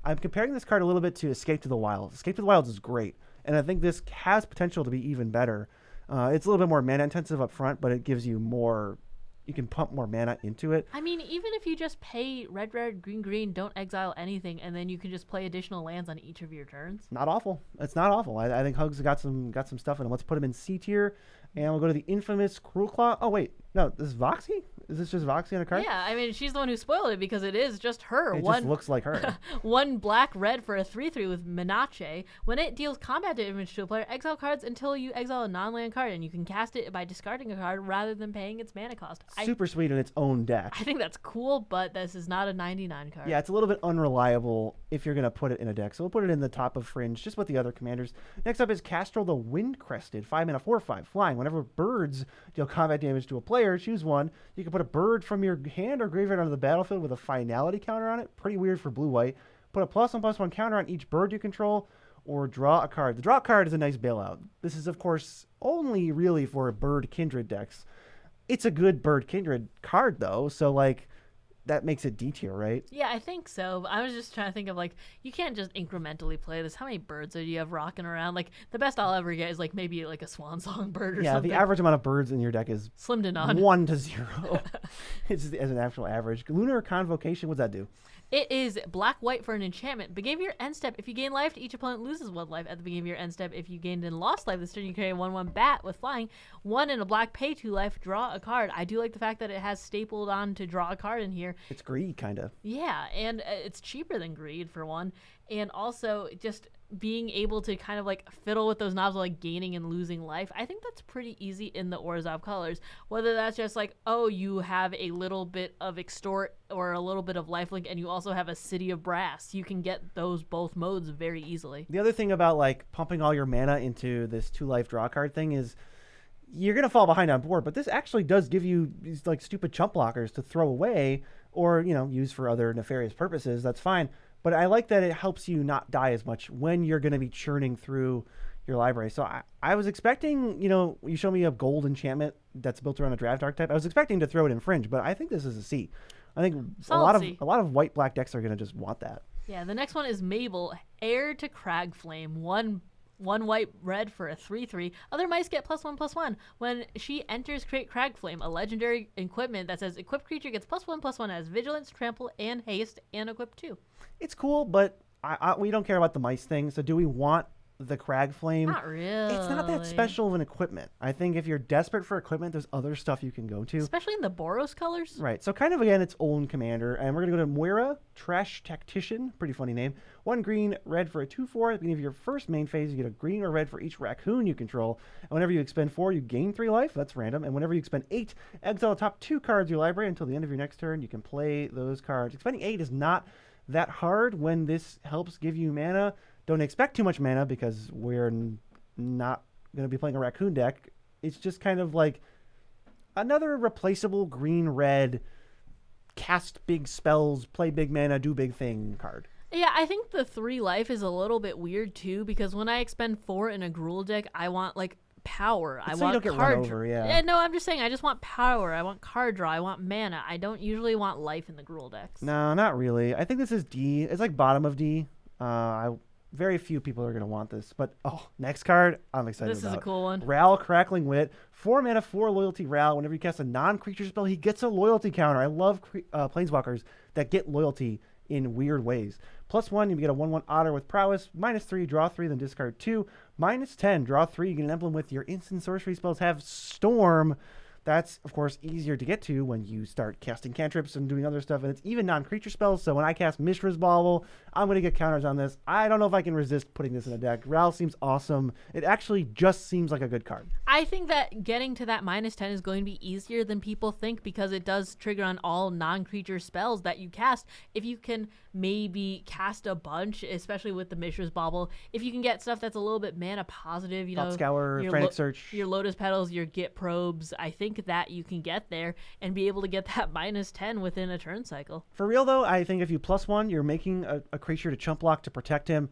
I'm comparing this card a little bit to Escape to the Wilds. Escape to the Wilds is great, and I think this has potential to be even better. It's a little bit more mana intensive up front, but it gives you more. You can pump more mana into it. I mean, even if you just pay red, green, don't exile anything, and then you can just play additional lands on each of your turns. Not awful. It's not awful. I think Hugs got some stuff in him. Let's put him in C tier, and we'll go to the infamous Cruel Claw. Oh wait, no, this is Voxy. Is this just Voxy on a card? Yeah, I mean, she's the one who spoiled it because it is just her. It just looks like her. 1 black-red for a 3/3 with Menache. When it deals combat damage to a player, exile cards until you exile a non-land card, and you can cast it by discarding a card rather than paying its mana cost. Super sweet in its own deck. I think that's cool, but this is not a 99 card. Yeah, it's a little bit unreliable if you're going to put it in a deck. So we'll put it in the top of Fringe, just with the other commanders. Next up is Castrol the Wind-Crested, 5 mana, 4/5, flying. Whenever birds deal combat damage to a player, choose one. You can put a bird from your hand or graveyard onto the battlefield with a finality counter on it. Pretty weird for blue-white. Put a +1/+1 counter on each bird you control, or draw a card. The draw card is a nice bailout. This is, of course, only really for bird kindred decks. It's a good bird kindred card, though, so, like, that makes it D tier, right? Yeah, I think so. I was just trying to think of, like, you can't just incrementally play this. How many birds do you have rocking around? Like, the best I'll ever get is, like, maybe, like, a swan song bird or something. Yeah, the average amount of birds in your deck is slim to none. 1 to 0. It's as an actual average. Lunar Convocation, what's that do? It is black-white for an enchantment. Beginning of your end step, if you gain life, each opponent loses 1 life. At the beginning of your end step, if you gained and lost life this turn, you carry a 1/1 bat with flying. 1 in a black, pay 2 life, draw a card. I do like the fact that it has stapled on to draw a card in here. It's greed, kind of. Yeah, and it's cheaper than greed for one. And also just being able to kind of like fiddle with those knobs like gaining and losing life. I think that's pretty easy in the Orzhov colors. Whether that's just like, oh, you have a little bit of extort or a little bit of lifelink and you also have a city of brass. You can get those both modes very easily. The other thing about like pumping all your mana into this 2-life draw card thing is you're going to fall behind on board, but this actually does give you these like stupid chump blockers to throw away or, use for other nefarious purposes. That's fine. But I like that it helps you not die as much when you're going to be churning through your library. So I was expecting, you show me a gold enchantment that's built around a draft archetype. I was expecting to throw it in Fringe, but I think this is a C. I think a lot of white-black decks are going to just want that. Yeah, the next one is Mabel, Heir to Cragflame. One white red for a 3/3. Other mice get +1/+1. When she enters, create Cragflame, a legendary equipment that says equipped creature gets +1/+1, has vigilance, trample, and haste, and equip 2. It's cool, but we don't care about the mice thing. So do we want the Cragflame? Not really. It's not that special of an equipment. I think if you're desperate for equipment, there's other stuff you can go to. Especially in the Boros colors. Right. So kind of, again, its own commander. And we're going to go to Moira, Trash Tactician. Pretty funny name. 1 green, red for a 2/4. At the beginning of your first main phase, you get a green or red for each raccoon you control. And whenever you expend 4, you gain 3 life. That's random. And whenever you expend 8, exile the top 2 cards of your library until the end of your next turn. You can play those cards. Expending 8 is not that hard when this helps give you mana. Don't expect too much mana because we're not going to be playing a raccoon deck. It's just kind of like another replaceable green-red, cast big spells, play big mana, do big thing card. Yeah, I think the 3 life is a little bit weird too because when I expend 4 in a Gruul deck, I want like power. I want you don't get run over, yeah. No, I'm just saying I just want power. I want card draw. I want mana. I don't usually want life in the Gruul decks. No, not really. I think this is D. It's like bottom of D. Very few people are going to want this. But, next card, I'm excited about. This is a cool one. Ral, Crackling Wit. 4 mana, 4 loyalty Ral. Whenever you cast a non-creature spell, he gets a loyalty counter. I love planeswalkers that get loyalty in weird ways. +1, you get a 1/1 Otter with Prowess. -3, draw 3, then discard 2. -10, draw 3. You get an emblem with your instant sorcery spells have Storm. That's, of course, easier to get to when you start casting cantrips and doing other stuff. And it's even non-creature spells. So when I cast Mishra's Bauble, I'm going to get counters on this. I don't know if I can resist putting this in a deck. Ral seems awesome. It actually just seems like a good card. I think that getting to that -10 is going to be easier than people think because it does trigger on all non-creature spells that you cast. If you can maybe cast a bunch, especially with the Mishra's Bauble, if you can get stuff that's a little bit mana positive, Scour, Frantic Search, your Lotus Petals, your Git Probes, I think that you can get there and be able to get that -10 within a turn cycle. For real, though, I think if you +1, you're making a creature to chump block to protect him.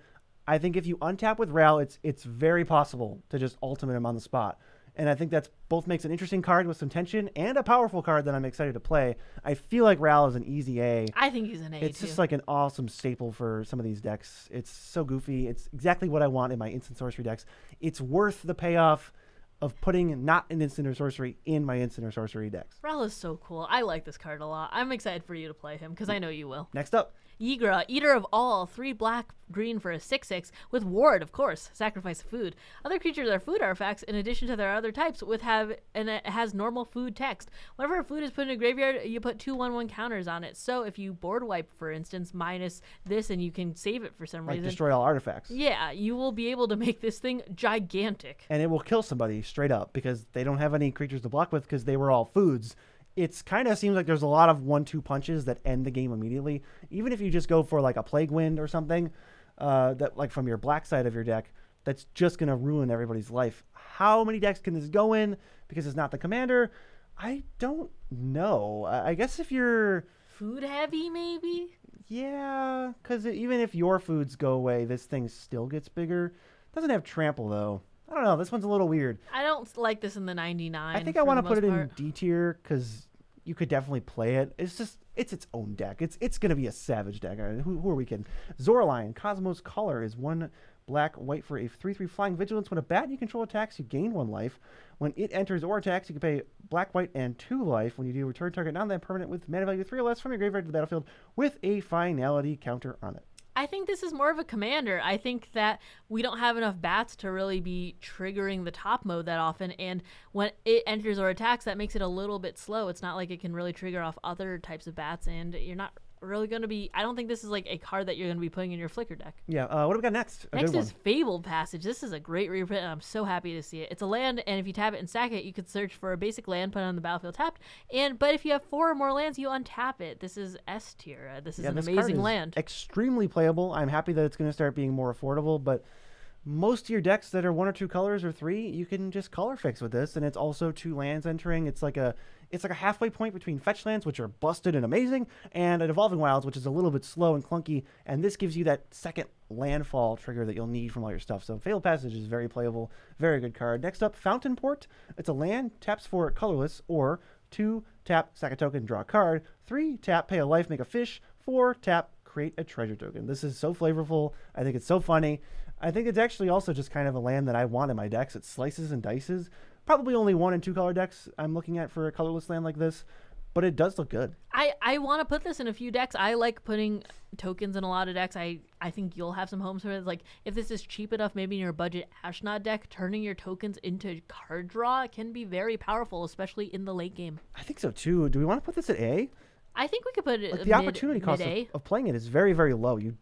I think if you untap with Ral, it's very possible to just ultimate him on the spot. And I think that's both makes an interesting card with some tension and a powerful card that I'm excited to play. I feel like Ral is an easy A. I think he's an A, It's just like an awesome staple for some of these decks. It's so goofy. It's exactly what I want in my instant sorcery decks. It's worth the payoff of putting not an instant or sorcery in my instant or sorcery decks. Ral is so cool. I like this card a lot. I'm excited for you to play him because I know you will. Next up. Yigra, Eater of All, 3 black, green for a 6/6 with Ward, of course, sacrifice food. Other creatures are food artifacts in addition to their other types and it has normal food text. Whenever a food is put in a graveyard, you put 2/1/1 counters on it. So if you board wipe, for instance, minus this and you can save it for some reason. Like destroy all artifacts. Yeah, you will be able to make this thing gigantic. And it will kill somebody straight up because they don't have any creatures to block with because they were all foods. It's kind of seems like there's a lot of 1-2 punches that end the game immediately. Even if you just go for like a Plague Wind or something, that like from your black side of your deck, that's just going to ruin everybody's life. How many decks can this go in? Because it's not the commander. I don't know. I guess if you're food heavy, maybe? Yeah, because even if your foods go away, this thing still gets bigger. Doesn't have trample, though. I don't know. This one's a little weird. I don't like this in the 99. I think I want to put it in D tier because you could definitely play it. It's its own deck. It's going to be a savage deck. Who are we kidding? Zorlion, Cosmos Color is 1 black, white for a 3/3 flying vigilance. When a bat you control attacks, you gain 1 life. When it enters or attacks, you can pay black, white, and 2 life. When you do, return target non-land permanent with mana value 3 or less from your graveyard to the battlefield with a finality counter on it. I think this is more of a commander. I think that we don't have enough bats to really be triggering the top mode that often, and when it enters or attacks, that makes it a little bit slow. It's not like it can really trigger off other types of bats, and you're not really going to be, I don't think this is like a card that you're going to be putting in your Flicker deck. Yeah, what do we got next? Next is Fabled Passage. This is a great reprint, and I'm so happy to see it. It's a land, and if you tap it and sack it, you could search for a basic land, put it on the battlefield tapped, but if you have 4 or more lands, you untap it. This is S tier. This is an amazing land. Extremely playable. I'm happy that it's going to start being more affordable, but most of your decks that are 1 or 2 colors or 3, you can just color fix with this, and it's also 2 lands entering. It's like a halfway point between fetch lands, which are busted and amazing, and an Evolving Wilds, which is a little bit slow and clunky, and this gives you that second landfall trigger that you'll need from all your stuff. So Fabled Passage is very playable, very good card. Next up, Fountain Port. It's a land, taps for colorless, or 2, tap, sack a token, draw a card, 3, tap, pay a life, make a fish, 4, tap, create a treasure token. This is so flavorful. I think it's so funny. I think it's actually also just kind of a land that I want in my decks. It slices and dices. Probably only 1 and 2 color decks I'm looking at for a colorless land like this, but it does look good. I want to put this in a few decks. I like putting tokens in a lot of decks. I think you'll have some homes for it. Like, if this is cheap enough, maybe in your budget Ashnod deck, turning your tokens into card draw can be very powerful, especially in the late game. I think so too. Do we want to put this at A? I think we could put it like the opportunity cost of playing it is very, very low. You're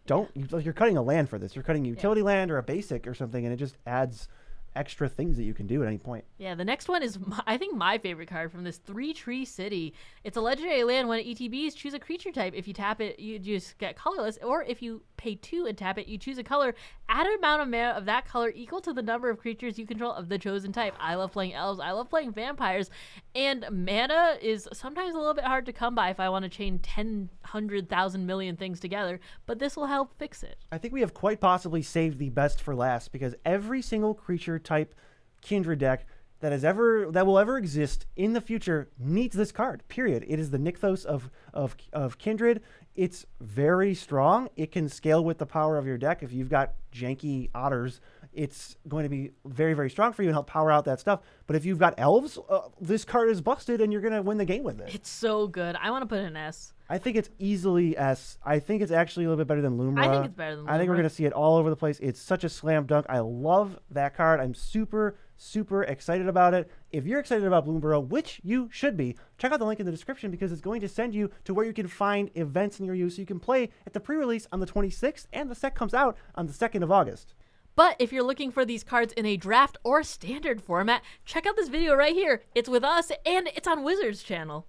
cutting a land for this. You're cutting a utility land or a basic or something, and it just adds extra things that you can do at any point. Yeah, the next one is, I think, my favorite card from this 3-Tree City. It's a legendary land. When it ETBs, choose a creature type. If you tap it, you just get colorless, or if you pay 2 and tap it, you choose a color. Add an amount of mana of that color equal to the number of creatures you control of the chosen type. I love playing elves. I love playing vampires. And mana is sometimes a little bit hard to come by if I want to chain 10, 100,000 million things together, but this will help fix it. I think we have quite possibly saved the best for last, because every single creature type Kindred deck that will ever exist in the future needs this card. Period. It is the Nykthos of Kindred. It's very strong. It can scale with the power of your deck. If you've got janky otters, it's going to be very, very strong for you and help power out that stuff. But if you've got elves, this card is busted and you're going to win the game with it. It's so good. I want to put it in S. I think it's easily S. I think it's actually a little bit better than Bloomburrow. I think it's better than Bloomburrow. I think we're going to see it all over the place. It's such a slam dunk. I love that card. I'm super, super excited about it. If you're excited about Bloomburrow, which you should be, check out the link in the description, because it's going to send you to where you can find events near you so you can play at the pre-release on the 26th, and the set comes out on the 2nd of August. But if you're looking for these cards in a draft or standard format, check out this video right here. It's with us, and it's on Wizards channel.